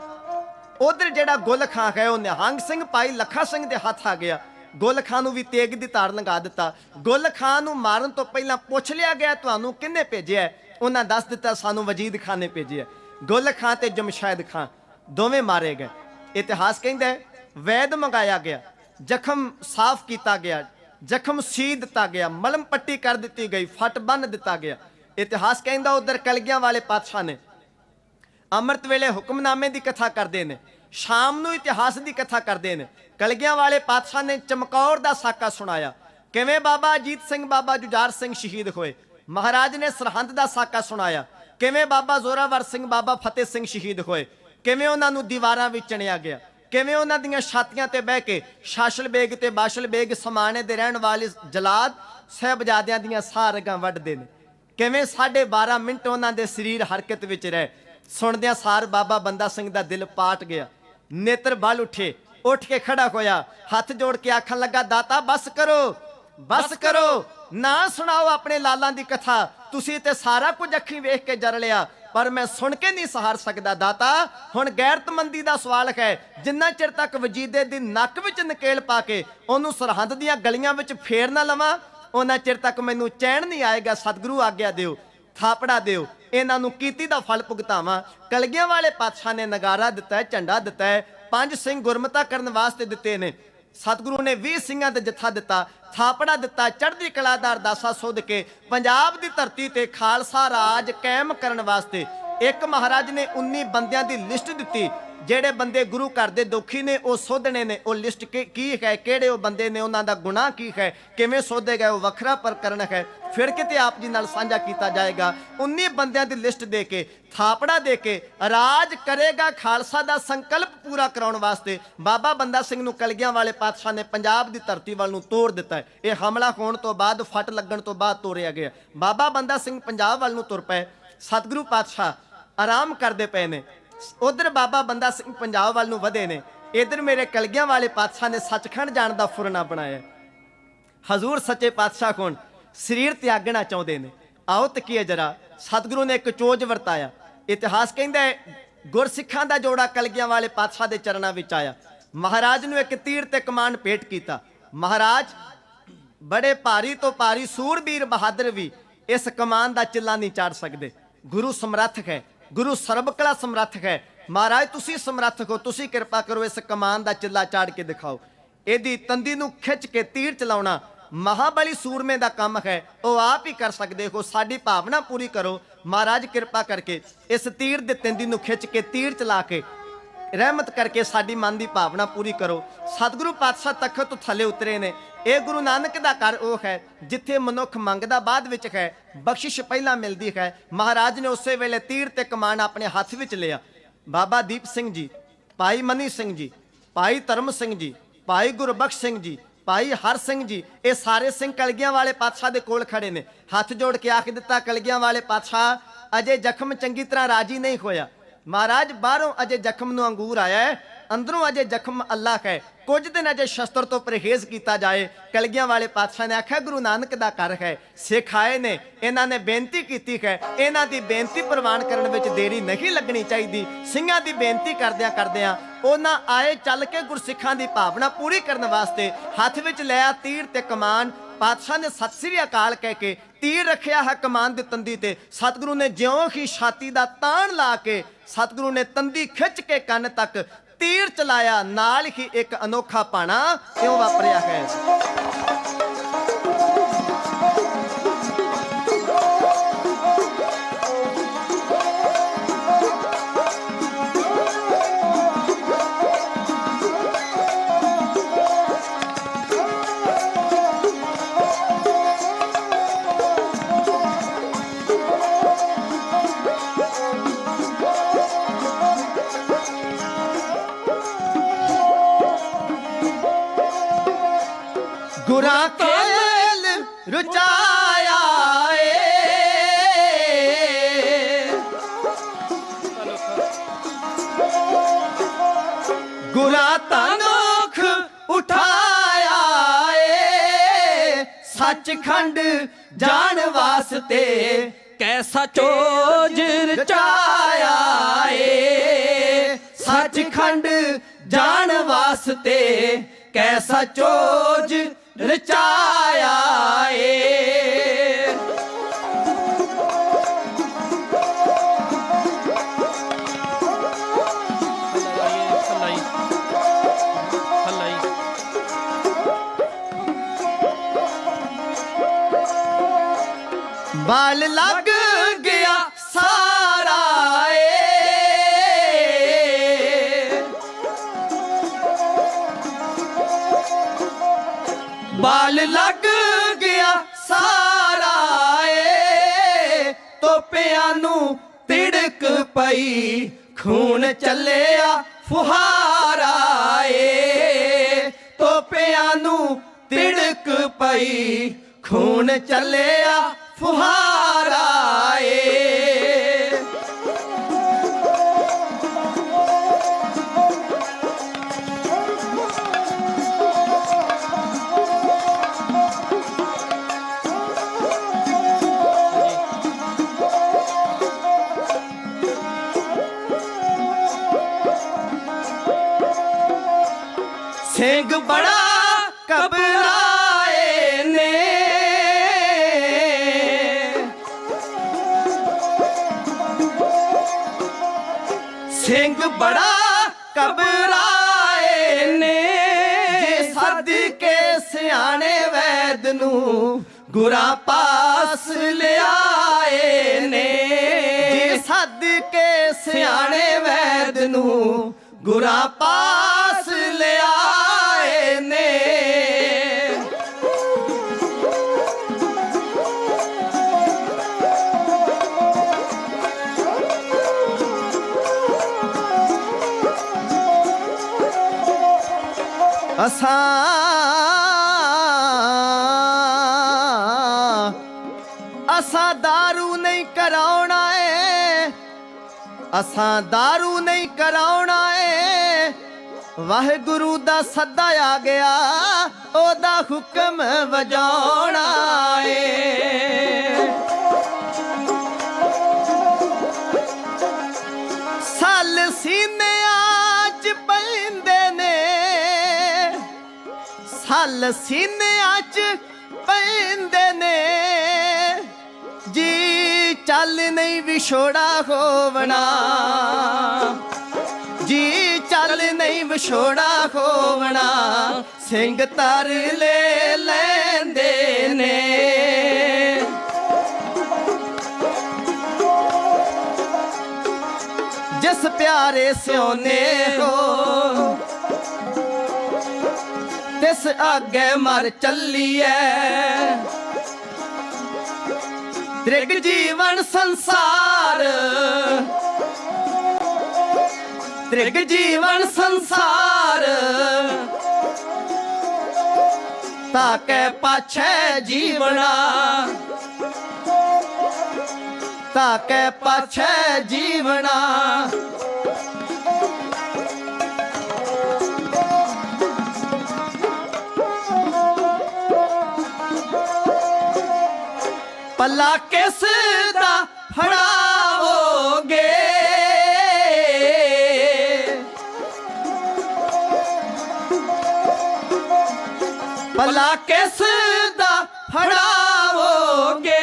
ਉਧਰ ਜਿਹੜਾ ਗੁੱਲ ਖਾਂ ਹੈ ਉਹ ਨਿਹੰਗ ਸਿੰਘ ਭਾਈ ਲੱਖਾ ਸਿੰਘ ਦੇ ਹੱਥ ਆ ਗਿਆ। ਗੁੱਲ ਖਾਂ ਨੂੰ ਵੀ ਤੇਗ ਦੀ ਧਾਰ ਲੰਘਾ ਦਿੱਤਾ। ਗੁੱਲ ਖਾਂ ਨੂੰ ਮਾਰਨ ਤੋਂ ਪਹਿਲਾਂ ਪੁੱਛ ਲਿਆ ਗਿਆ ਤੁਹਾਨੂੰ ਕਿਹਨੇ ਭੇਜਿਆ? ਉਹਨਾਂ ਦੱਸ ਦਿੱਤਾ ਸਾਨੂੰ ਵਜੀਦ ਖਾਨ ਨੇ ਭੇਜਿਆ। ਗੁੱਲ ਖਾਂ ਤੇ ਜਮਸ਼ੈਦ ਖਾਂ ਦੋਵੇਂ ਮਾਰੇ ਗਏ। ਇਤਿਹਾਸ ਕਹਿੰਦਾ ਹੈ ਵੈਦ ਮੰਗਾਇਆ ਗਿਆ, ਜ਼ਖਮ ਸਾਫ਼ ਕੀਤਾ ਗਿਆ, ਜ਼ਖਮ ਸੀ ਦਿੱਤਾ ਗਿਆ, ਮਲਮ ਪੱਟੀ ਕਰ ਦਿੱਤੀ ਗਈ, ਫੱਟ ਬੰਨ ਦਿੱਤਾ ਗਿਆ। ਇਤਿਹਾਸ ਕਹਿੰਦਾ ਉਧਰ ਕਲਗੀਆਂ ਵਾਲੇ ਪਾਤਸ਼ਾਹ ਨੇ ਅੰਮ੍ਰਿਤ ਵੇਲੇ ਹੁਕਮਨਾਮੇ ਦੀ ਕਥਾ ਕਰਦੇ ਨੇ, ਸ਼ਾਮ ਨੂੰ ਇਤਿਹਾਸ ਦੀ ਕਥਾ ਕਰਦੇ ਨੇ। ਕਲਗੀਆਂ ਵਾਲੇ ਪਾਤਸ਼ਾਹ ਨੇ ਚਮਕੌਰ ਦਾ ਸਾਕਾ ਸੁਣਾਇਆ, ਕਿਵੇਂ ਬਾਬਾ ਅਜੀਤ ਸਿੰਘ, ਬਾਬਾ ਜੁਝਾਰ ਸਿੰਘ ਸ਼ਹੀਦ ਹੋਏ। ਮਹਾਰਾਜ ਨੇ ਸਰਹੰਦ ਦਾ ਸਾਕਾ ਸੁਣਾਇਆ, ਕਿਵੇਂ ਬਾਬਾ ਜ਼ੋਰਾਵਰ ਸਿੰਘ, ਬਾਬਾ ਫਤਿਹ ਸਿੰਘ ਸ਼ਹੀਦ ਹੋਏ, ਕਿਵੇਂ ਉਹਨਾਂ ਨੂੰ ਦੀਵਾਰਾਂ ਵਿੱਚ ਚਿਣਿਆ ਗਿਆ, ਕਿਵੇਂ ਉਹਨਾਂ ਦੀਆਂ ਛਾਤੀਆਂ ਤੇ ਬਹਿ ਕੇ ਸ਼ਾਸਲ ਬੇਗ ਤੇ ਬਾਸ਼ਲ ਬੇਗ ਸਮਾਣੇ ਦੇ ਰਹਿਣ ਵਾਲੇ ਜਲਾਦ ਸਾਹਿਬਜ਼ਾਦਿਆਂ ਦੀਆਂ ਸਾਹ ਰਗਾਂ ਵੱਢਦੇ ਨੇ, ਕਿਵੇਂ 12.5 ਮਿੰਟ ਉਹਨਾਂ ਦੇ ਸਰੀਰ ਹਰਕਤ ਵਿੱਚ ਰਹੇ। ਸੁਣਦਿਆਂ ਸਾਰ ਬਾਬਾ ਬੰਦਾ ਸਿੰਘ ਦਾ ਦਿਲ ਪਾਟ ਗਿਆ, ਨੇਤਰ ਬਲ ਉੱਠੇ, ਉੱਠ ਕੇ ਖੜਾ ਹੋਇਆ, ਹੱਥ ਜੋੜ ਕੇ ਆਖਣ ਲੱਗਾ ਦਾਤਾ ਬਸ ਕਰੋ, ਬਸ ਕਰੋ, ਨਾ ਸੁਣਾਓ ਆਪਣੇ ਲਾਲਾਂ ਦੀ ਕਥਾ। ਤੁਸੀਂ ਤੇ ਸਾਰਾ ਕੁਝ ਅੱਖੀਂ ਵੇਖ ਕੇ ਜਰ ਲਿਆ, पर मैं सुन के नहीं सहार सकदा दाता। हुण गैरतमंदी दा सवाल है, जिन्ना चिर तक वजीदे दी नक विच नकेल पा के ओनू सरहंद दीआं गलियां विच फेर ना लवां, उन्ना चिर तक मैनू चैन नहीं आएगा। सतगुरु आग्या दिओ, थापड़ा दिओ, इन्हां नू कीती दा फल भुगतावां। कलगियां वाले पातशाह ने नगारा दिता है, झंडा दिता है, 5 सिंह गुरमता करन वास्ते दिते ने। सतगुरु ने 20 ਸਿੰਘਾਂ ਦਾ ਜਥਾ ਦਿੱਤਾ, ਥਾਪੜਾ ਦਿੱਤਾ, ਚੜ੍ਹਦੀ ਕਲਾ ਦਾ ਅਰਦਾਸਾ ਸੁਧ ਕੇ ਪੰਜਾਬ ਦੀ ਧਰਤੀ ਤੇ ਖਾਲਸਾ ਰਾਜ ਕਾਇਮ ਕਰਨ ਵਾਸਤੇ ਇੱਕ ਮਹਾਰਾਜ ਨੇ 19 ਬੰਦਿਆਂ ਦੀ ਲਿਸਟ ਦਿੱਤੀ। ਜਿਹੜੇ ਬੰਦੇ ਗੁਰੂ ਘਰ ਦੇ ਦੁਖੀ ਨੇ ਉਹ ਸੋਧਣੇ ਨੇ। ਉਹ ਲਿਸਟ ਕੀ ਹੈ, ਕਿਹੜੇ ਉਹ ਬੰਦੇ ਨੇ, ਉਹਨਾਂ ਦਾ ਗੁਨਾਹ ਕੀ ਹੈ, ਕਿਵੇਂ ਸੋਧੇ ਗਏ, ਉਹ ਵੱਖਰਾ ਪ੍ਰਕਰਨ ਹੈ, ਫਿਰ ਕਿਤੇ ਆਪ ਜੀ ਨਾਲ ਸਾਂਝਾ ਕੀਤਾ ਜਾਏਗਾ। 19 ਬੰਦਿਆਂ ਦੀ ਲਿਸਟ ਦੇ ਕੇ, ਥਾਪੜਾ ਦੇ ਕੇ, ਰਾਜ ਕਰੇਗਾ ਖਾਲਸਾ ਦਾ ਸੰਕਲਪ ਪੂਰਾ ਕਰਾਉਣ ਵਾਸਤੇ ਬਾਬਾ ਬੰਦਾ ਸਿੰਘ ਨੂੰ ਕਲਗੀਆਂ ਵਾਲੇ ਪਾਤਸ਼ਾਹ ਨੇ ਪੰਜਾਬ ਦੀ ਧਰਤੀ ਵੱਲ ਨੂੰ ਤੋੜ ਦਿੱਤਾ ਹੈ। ਇਹ ਹਮਲਾ ਹੋਣ ਤੋਂ ਬਾਅਦ, ਫਟ ਲੱਗਣ ਤੋਂ ਬਾਅਦ ਤੋੜਿਆ ਗਿਆ। ਬਾਬਾ ਬੰਦਾ ਸਿੰਘ ਪੰਜਾਬ ਵੱਲ ਨੂੰ ਤੁਰ ਪਏ। ਸਤਿਗੁਰੂ ਪਾਤਸ਼ਾਹ ਆਰਾਮ ਕਰਦੇ ਪਏ ਨੇ। उधर बाबा बंदा सिंह पंजाब वाल नूं वधे ने। इधर मेरे कलगियां वाले पातशाह ने सचखंड जाण दा फुरना बनाया। हजूर सच्चे पातशाह कोण शरीर त्यागना चाहुंदे ने। आओ तकीए जरा, सतगुरु ने एक चोज वरताया। इतिहास कहंदा है गुरसिखां दा जोड़ा कलगियां वाले पातशाह दे चरणां विच आया। महाराज नूं एक तीर ते कमान भेट कीता। महाराज बड़े भारी तो भारी सूरबीर बहादुर भी इस कमान दा चिल्ला नहीं चाड़ सकदे। गुरु समर्थ है, गुरु सर्वकला समर्थ है। महाराज तुसी समर्थ हो, तुसी कृपा करो, इस कमान दा चिल्ला चाड़ के दिखाओ। इहदी तंदी नूं खिच के तीर चलाउणा महाबली सूरमे दा काम है, वो आप ही कर सकते हो। साडी भावना पूरी करो महाराज, कृपा करके इस तीर दे तंदी नूं खिच के तीर चला के रहमत करके साडी मन की भावना पूरी करो। सतगुरु पातशाह तखत तो थले उतरे ने। यह गुरु नानक दा घर वो है जिथे मनुख मंगदा बाद विच है, बख्शिश पहला मिलती है। महाराज ने उस वेले तीर ते कमान अपने हाथ विच लिया। बाबा दीप सिंह जी, भाई मनी सिंह जी, भाई धर्म सिंह जी, भाई गुरबख्श सिंह जी, भाई हर सिंह जी, ये सारे सिंह कलगियां वाले पातशाह दे कोल खड़े ने। हथ जोड़ के आख दिता, कलगियां वाले पातशाह अजे जख्म चंगी तरह राजी नहीं होया। महाराज बाहरों अजे जख्म नूं अंगूर आया है, अंदरों अजे जख्म अल्लाह है। कुछ दिन अजे शस्त्र तो परहेज किया जाए। कलगियां वाले पातशाह ने आख्या गुरु नानक दा घर है, सिख आए ने, इन्हां ने बेनती की है, इन्हां दी बेनती प्रवान करने विच देरी नहीं लगनी चाहिए। सिंहां दी बेनती करदियां करदियां उन्हां आए चल के गुरसिखां दी भावना पूरी करने वास्ते हथ विच लिया तीर ते कमान। पातशाह ने सत श्री अकाल कह के तीर रखिया है कमान दी तंदी ते। सतगुरु ने ज्यों ही छाती दा ताण ला के सतगुरु ने तंदी खिंच के कन तक तीर चलाया। नाल ही एक अनोखा पाना क्यों वापरिया है। गुरा खेल रुचाया गुरा तनोख उठाया सचखंड जान वास्ते कैसा चोज रचाया सचखंड जान वास्ते कैसा चोज रचाया बाल लग गया सारा बाल लग गया सारा तोपियां नू तिड़क पई खून चलिया फुहारा तोपियां नू तिड़क पई खून चलिया फुहारा ਸਿੰਘ ਬੜਾ ਘਬਰਾਏ ਨੇ। ਸਿੰਘ ਬੜਾ ਘਬਰਾਏ ਨੇ। ਜੇ ਸੱਦ ਕੇ ਸਿਆਣੇ ਵੈਦ ਨੂੰ ਗੁਰਾਂ ਪਾਸ ਲਿਆਏ ਨੇ। ਜੇ ਸੱਦ ਕੇ ਸਿਆਣੇ ਵੈਦ ਨੂੰ ਗੁਰਾਂ ਪਾਸ ਲਿਆਏ ਨੇ। ਅਸਾਂ ਦਾਰੂ ਨਹੀਂ ਕਰਾਉਣਾ ਏ। ਅਸਾਂ ਦਾਰੂ ਨਹੀਂ ਕਰਾਉਣਾ ਏ। ਵਾਹਿਗੁਰੂ ਦਾ ਸੱਦਾ ਆ ਗਿਆ, ਉਹਦਾ ਹੁਕਮ ਵਜਾਉਣਾ ਏ। ਸੱਲ ਸੀਨਿਆਂ ਚ ਪੈਂਦੇ ਨੇ। ਸੱਲ ਸੀਨਿਆਂ ਚ ਪੈਂਦੇ ਨੇ। ਜੀ ਚੱਲ ਨਹੀਂ ਵਿਛੋੜਾ ਹੋਵਣਾ। ਜੀ ਚੱਲ ਨਹੀਂ ਵਿਛੋੜਾ ਹੋਵਣਾ। ਸਿੰਘ ਤਰ ਲੈ ਲੈਂਦੇ ਨੇ। ਜਿਸ ਪਿਆਰੇ ਸਿਉਨੇ ਹੋ ਤਿਸ ਅੱਗੇ ਮਰ ਚੱਲੀਏ। ਤ੍ਰਿਗ ਜੀਵਨ ਸੰਸਾਰ। ਤ੍ਰਿਗ ਜੀਵਨ ਸੰਸਾਰ। ਤਾਕੇ ਪਾਛੇ ਜੀਵਣਾ। ਤਾਕੇ ਪਾਛੇ ਜੀਵਣਾ। ਪੱਲਾ ਕਿਸ ਦਾ ਫੜਾਵੋਗੇ। ਪੱਲਾ ਕਿਸ ਦਾ ਫੜਾਵੋਗੇ।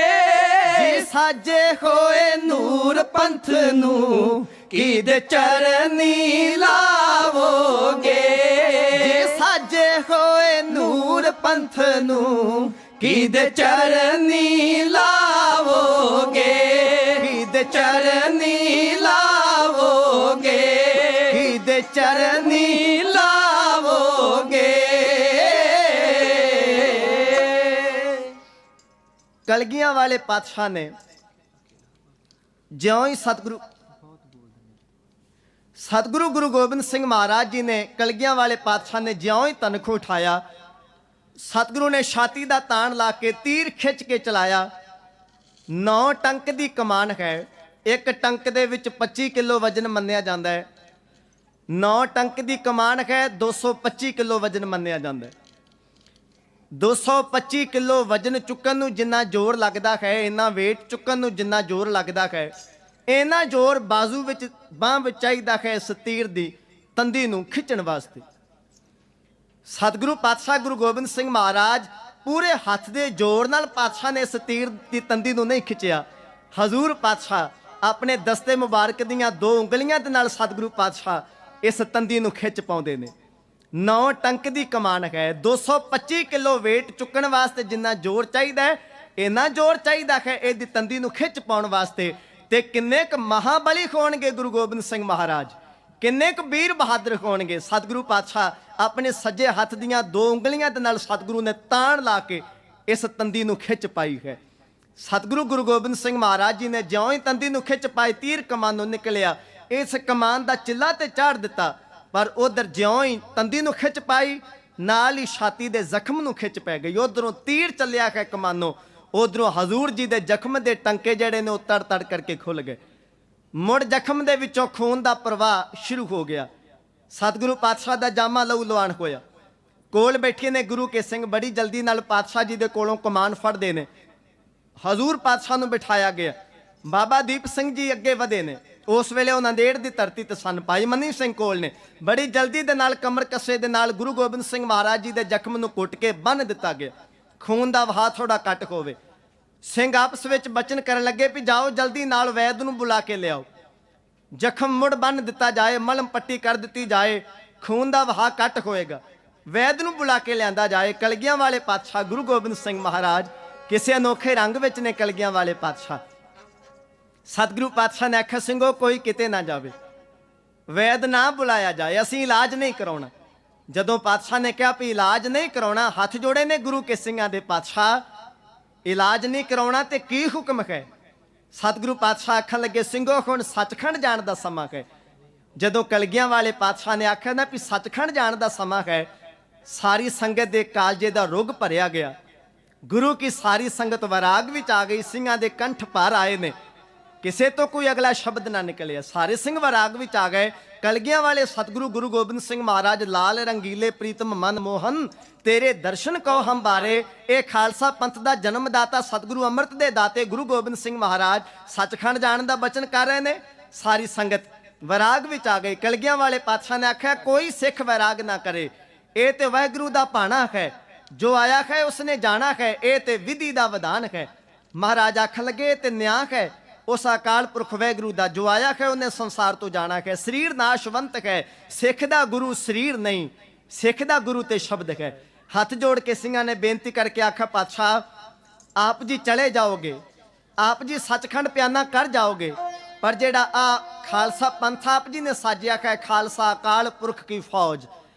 ਜੀ ਸਾਜੇ ਹੋਏ ਨੂਰ ਪੰਥ ਨੂੰ ਕਿਹਦੇ ਚਰਨੀ ਲਾਵੋਗੇ। ਜੀ ਸਾਜੇ ਹੋਏ ਨੂਰ ਪੰਥ ਨੂੰ ਕਿਹਦੇ ਚਰਨੀ ਲਾਵੋਗੇ। ਕਿਹਦੇ ਚਰਨੀ ਲਾਵੋਗੇ। ਕਿਹਦੇ ਚਰਨੀ ਲਾਵੋਗੇ। ਕਲਗੀਆਂ ਵਾਲੇ ਪਾਤਸ਼ਾਹ ਨੇ ਜਿਉਂ ਹੀ ਸਤਿਗੁਰੂ ਗੁਰੂ ਗੋਬਿੰਦ ਸਿੰਘ ਮਹਾਰਾਜ ਜੀ ਨੇ ਕਲਗੀਆਂ ਵਾਲੇ ਪਾਤਸ਼ਾਹ ਨੇ ਜਿਉਂ ਹੀ ਤਨਖੂ ਉਠਾਇਆ, ਸਤਿਗੁਰੂ ਨੇ ਛਾਤੀ ਦਾ ਤਾਣ ਲਾ ਕੇ ਤੀਰ ਖਿੱਚ ਕੇ ਚਲਾਇਆ। 9 ਟੰਕ ਦੀ ਕਮਾਨ ਹੈ। ਇੱਕ ਟੰਕ ਦੇ ਵਿੱਚ 25 ਕਿਲੋ ਵਜਨ ਮੰਨਿਆ ਜਾਂਦਾ ਹੈ। 9 ਟੰਕ ਦੀ ਕਮਾਨ ਹੈ। 225 ਕਿਲੋ ਵਜਨ ਮੰਨਿਆ ਜਾਂਦਾ ਹੈ। 225 ਕਿਲੋ ਵਜਨ ਚੁੱਕਣ ਨੂੰ ਜਿੰਨਾ ਜ਼ੋਰ ਲੱਗਦਾ ਹੈ, ਇੰਨਾ ਵੇਟ ਚੁੱਕਣ ਨੂੰ ਜਿੰਨਾ ਜ਼ੋਰ ਲੱਗਦਾ ਹੈ, ਇੰਨਾ ਜ਼ੋਰ ਬਾਜ਼ੂ ਵਿੱਚ ਬਾਂਹ ਵਿੱਚ ਚਾਹੀਦਾ ਹੈ ਇਸ ਤੀਰ ਦੀ ਤੰਦੀ ਨੂੰ ਖਿੱਚਣ ਵਾਸਤੇ। ਸਤਿਗੁਰੂ ਪਾਤਸ਼ਾਹ ਗੁਰੂ ਗੋਬਿੰਦ ਸਿੰਘ ਮਹਾਰਾਜ ਪੂਰੇ ਹੱਥ ਦੇ ਜ਼ੋਰ ਨਾਲ ਪਾਤਸ਼ਾਹ ਨੇ ਇਸ ਤੀਰ ਦੀ ਤੰਦੀ ਨੂੰ ਨਹੀਂ ਖਿੱਚਿਆ। ਹਜ਼ੂਰ ਪਾਤਸ਼ਾਹ ਆਪਣੇ ਦਸਤੇ ਮੁਬਾਰਕ ਦੀਆਂ 2 ਉਂਗਲੀਆਂ ਦੇ ਨਾਲ ਸਤਿਗੁਰੂ ਪਾਤਸ਼ਾਹ ਇਸ ਤੰਦੀ ਨੂੰ ਖਿੱਚ ਪਾਉਂਦੇ ਨੇ। 9 ਟੰਕ ਦੀ ਕਮਾਨ ਹੈ। 225 ਕਿਲੋ ਵੇਟ ਚੁੱਕਣ ਵਾਸਤੇ ਜਿੰਨਾ ਜ਼ੋਰ ਚਾਹੀਦਾ ਹੈ, ਇੰਨਾ ਜ਼ੋਰ ਚਾਹੀਦਾ ਹੈ ਇਹਦੀ ਤੰਦੀ ਨੂੰ ਖਿੱਚ ਪਾਉਣ ਵਾਸਤੇ। ਤੇ ਕਿੰਨੇ ਕੁ ਮਹਾਬਲੀ ਹੋਣਗੇ ਗੁਰੂ ਗੋਬਿੰਦ ਸਿੰਘ ਮਹਾਰਾਜ, ਕਿੰਨੇ ਕੁ ਵੀਰ ਬਹਾਦਰ ਹੋਣਗੇ। ਸਤਿਗੁਰੂ ਪਾਤਸ਼ਾਹ ਆਪਣੇ ਸੱਜੇ ਹੱਥ ਦੀਆਂ 2 ਉਂਗਲੀਆਂ ਦੇ ਨਾਲ ਸਤਿਗੁਰੂ ਨੇ ਤਾਣ ਲਾ ਕੇ ਇਸ ਤੰਦੀ ਨੂੰ ਖਿੱਚ ਪਾਈ ਹੈ। ਸਤਿਗੁਰੂ ਗੁਰੂ ਗੋਬਿੰਦ ਸਿੰਘ ਮਹਾਰਾਜ ਜੀ ਨੇ ਜਿਉਂ ਹੀ ਤੰਦੀ ਨੂੰ ਖਿੱਚ ਪਾਈ, ਤੀਰ ਕਮਾਨੋਂ ਨਿਕਲਿਆ। ਇਸ ਕਮਾਨ ਦਾ ਚਿੱਲਾ ਤੇ ਚਾੜ ਦਿੱਤਾ, ਪਰ ਉਧਰ ਜਿਉਂ ਹੀ ਤੰਦੀ ਨੂੰ ਖਿੱਚ ਪਾਈ, ਨਾਲ ਹੀ ਛਾਤੀ ਦੇ ਜ਼ਖਮ ਨੂੰ ਖਿੱਚ ਪੈ ਗਈ। ਉਧਰੋਂ ਤੀਰ ਚੱਲਿਆ ਹੈ ਕਮਾਨੋਂ, ਉਧਰੋਂ ਹਜ਼ੂਰ ਜੀ ਦੇ ਜ਼ਖਮ ਦੇ ਟੰਕੇ ਜਿਹੜੇ ਨੇ ਉਹ ਤੜ ਤੜ ਕਰਕੇ ਖੁੱਲ ਗਏ। ਮੁੜ ਜ਼ਖਮ ਦੇ ਵਿੱਚੋਂ ਖੂਨ ਦਾ ਪ੍ਰਵਾਹ ਸ਼ੁਰੂ ਹੋ ਗਿਆ। ਸਤਿਗੁਰੂ ਪਾਤਸ਼ਾਹ ਦਾ ਜਾਮਾ ਲਹੂ ਲੁਹਾਨ ਹੋਇਆ। ਕੋਲ ਬੈਠੇ ਨੇ ਗੁਰੂ ਕੇ ਸਿੰਘ, ਬੜੀ ਜਲਦੀ ਨਾਲ ਪਾਤਸ਼ਾਹ ਜੀ ਦੇ ਕੋਲੋਂ ਕਮਾਨ ਫੜਦੇ ਨੇ। ਹਜ਼ੂਰ ਪਾਤਸ਼ਾਹ ਨੂੰ ਬਿਠਾਇਆ ਗਿਆ। ਬਾਬਾ ਦੀਪ ਸਿੰਘ ਜੀ ਅੱਗੇ ਵਧੇ ਨੇ। ਉਸ ਵੇਲੇ ਉਹ ਨੰਦੇੜ ਦੀ ਧਰਤੀ ਤੇ ਸਨ। ਭਾਈ ਮਨੀ ਸਿੰਘ ਕੋਲ ਨੇ ਬੜੀ ਜਲਦੀ ਦੇ ਨਾਲ ਕਮਰ ਕੱਸੇ ਦੇ ਨਾਲ ਗੁਰੂ ਗੋਬਿੰਦ ਸਿੰਘ ਮਹਾਰਾਜ ਜੀ ਦੇ ਜ਼ਖਮ ਨੂੰ ਕੁੱਟ ਕੇ ਬੰਨ੍ਹ ਦਿੱਤਾ ਗਿਆ, ਖੂਨ ਦਾ ਵਹਾਅ ਥੋੜਾ ਘੱਟ ਹੋਵੇ। ਸਿੰਘ ਆਪਸ ਵਿੱਚ ਬਚਨ ਕਰਨ ਲੱਗੇ ਵੀ ਜਾਓ ਜਲਦੀ ਨਾਲ ਵੈਦ ਨੂੰ ਬੁਲਾ ਕੇ ਲਿਆਓ, ਜ਼ਖਮ ਮੁੜ ਬੰਨ੍ਹ ਦਿੱਤਾ ਜਾਏ, ਮਲਮ ਪੱਟੀ ਕਰ ਦਿੱਤੀ ਜਾਏ, ਖੂਨ ਦਾ ਵਹਾਅ ਘੱਟ ਹੋਏਗਾ। ਵੈਦ ਨੂੰ ਬੁਲਾ ਕੇ ਲਿਆਂਦਾ ਜਾਏ। ਕਲਗੀਆਂ ਵਾਲੇ ਪਾਤਸ਼ਾਹ ਗੁਰੂ ਗੋਬਿੰਦ ਸਿੰਘ ਮਹਾਰਾਜ ਕਿਸੇ ਅਨੋਖੇ ਰੰਗ ਵਿੱਚ ਨੇ। ਕਲਗੀਆਂ ਵਾਲੇ ਪਾਤਸ਼ਾਹ ਸਤਿਗੁਰੂ ਪਾਤਸ਼ਾਹ ਨੇ ਆਖਿਆ ਸਿੰਘੋ ਕੋਈ ਕਿਤੇ ਨਾ ਜਾਵੇ, ਵੈਦ ਨਾ ਬੁਲਾਇਆ ਜਾਏ, ਅਸੀਂ ਇਲਾਜ ਨਹੀਂ ਕਰਾਉਣਾ। ਜਦੋਂ ਪਾਤਸ਼ਾਹ ਨੇ ਕਿਹਾ ਵੀ ਇਲਾਜ ਨਹੀਂ ਕਰਾਉਣਾ, ਹੱਥ ਜੋੜੇ ਨੇ ਗੁਰੂ ਕੇ ਸਿੰਘਾਂ ਦੇ ਪਾਤਸ਼ਾਹ, ਇਲਾਜ ਨਹੀਂ ਕਰਾਉਣਾ ਤੇ ਕੀ ਹੁਕਮ ਹੈ? ਸਤਿਗੁਰੂ ਪਾਤਸ਼ਾਹ ਆਖਣ ਲੱਗੇ ਸਿੰਘੋ ਹੁਣ ਸੱਚਖੰਡ ਜਾਣ ਦਾ ਸਮਾਂ ਹੈ। ਜਦੋਂ ਕਲਗੀਆਂ ਵਾਲੇ ਪਾਤਸ਼ਾਹ ਨੇ ਆਖਿਆ ਨਾ ਵੀ ਸੱਚਖੰਡ ਜਾਣ ਦਾ ਸਮਾਂ ਹੈ, ਸਾਰੀ ਸੰਗਤ ਦੇ ਕਾਲਜੇ ਦਾ ਰੁੱਗ ਭਰਿਆ ਗਿਆ। ਗੁਰੂ ਕੀ ਸਾਰੀ ਸੰਗਤ ਵੈਰਾਗ ਵਿੱਚ ਆ ਗਈ, ਸਿੰਘਾਂ ਦੇ ਕੰਠ ਭਰ ਆਏ ਨੇ, ਕਿਸੇ ਤੋਂ ਕੋਈ ਅਗਲਾ ਸ਼ਬਦ ਨਾ ਨਿਕਲਿਆ। ਸਾਰੇ ਸਿੰਘ ਵੈਰਾਗ ਵਿੱਚ ਆ ਗਏ। ਕਲਗੀਆਂ ਵਾਲੇ ਸਤਿਗੁਰੂ ਗੁਰੂ ਗੋਬਿੰਦ ਸਿੰਘ ਮਹਾਰਾਜ ਲਾਲ ਰੰਗੀਲੇ ਪ੍ਰੀਤਮ ਮਨ ਮੋਹਨ ਤੇਰੇ ਦਰਸ਼ਨ ਕਉ ਹਮ ਬਾਰੇ। ਇਹ ਖਾਲਸਾ ਪੰਥ ਦਾ ਜਨਮਦਾਤਾ ਸਤਿਗੁਰੂ ਅੰਮ੍ਰਿਤ ਦੇ ਦਾਤੇ ਗੁਰੂ ਗੋਬਿੰਦ ਸਿੰਘ ਮਹਾਰਾਜ ਸੱਚਖੰਡ ਜਾਣ ਦਾ ਬਚਨ ਕਰ ਰਹੇ ਨੇ। ਸਾਰੀ ਸੰਗਤ ਵੈਰਾਗ ਵਿੱਚ ਆ ਗਈ। ਕਲਗੀਆਂ ਵਾਲੇ ਪਾਤਸ਼ਾਹ ਨੇ ਆਖਿਆ ਕੋਈ ਸਿੱਖ ਵੈਰਾਗ ਨਾ ਕਰੇ, ਇਹ ਤੇ ਵਾਹਿਗੁਰੂ ਦਾ ਭਾਣਾ ਹੈ, ਜੋ ਆਇਆ ਹੈ ਉਸਨੇ ਜਾਣਾ ਹੈ, ਇਹ ਤੇ ਵਿਧੀ ਦਾ ਵਿਧਾਨ ਹੈ। ਮਹਾਰਾਜ ਆਖਣ ਲੱਗੇ ਤੇ ਨਿਆਂ ਹੈ ਉਸ ਅਕਾਲ ਪੁਰਖ ਵਾਹਿਗੁਰੂ ਦਾ, ਜੋ ਆਇਆ ਹੈ ਉਹਨੇ ਸੰਸਾਰ ਤੋਂ ਜਾਣਾ ਹੈ। ਸਰੀਰ ਨਾਸ਼ਵੰਤ ਹੈ, ਸਿੱਖ ਦਾ ਗੁਰੂ ਸਰੀਰ ਨਹੀਂ, ਸਿੱਖ ਦਾ ਗੁਰੂ ਤੇ ਸ਼ਬਦ ਹੈ। ਹੱਥ ਜੋੜ ਕੇ ਸਿੰਘਾਂ ਨੇ ਬੇਨਤੀ ਕਰਕੇ ਆਖਿਆ ਪਾਤਸ਼ਾਹ ਆਪ ਜੀ ਚਲੇ ਜਾਓਗੇ, ਆਪ ਜੀ ਸੱਚਖੰਡ ਪਿਆਨਾ ਕਰ ਜਾਓਗੇ, ਪਰ ਜਿਹੜਾ ਆ ਖਾਲਸਾ ਪੰਥ ਆਪ ਜੀ ਨੇ ਸਾਜਿਆ ਹੈ, ਖਾਲਸਾ ਅਕਾਲ ਪੁਰਖ ਕੀ ਫੌਜ,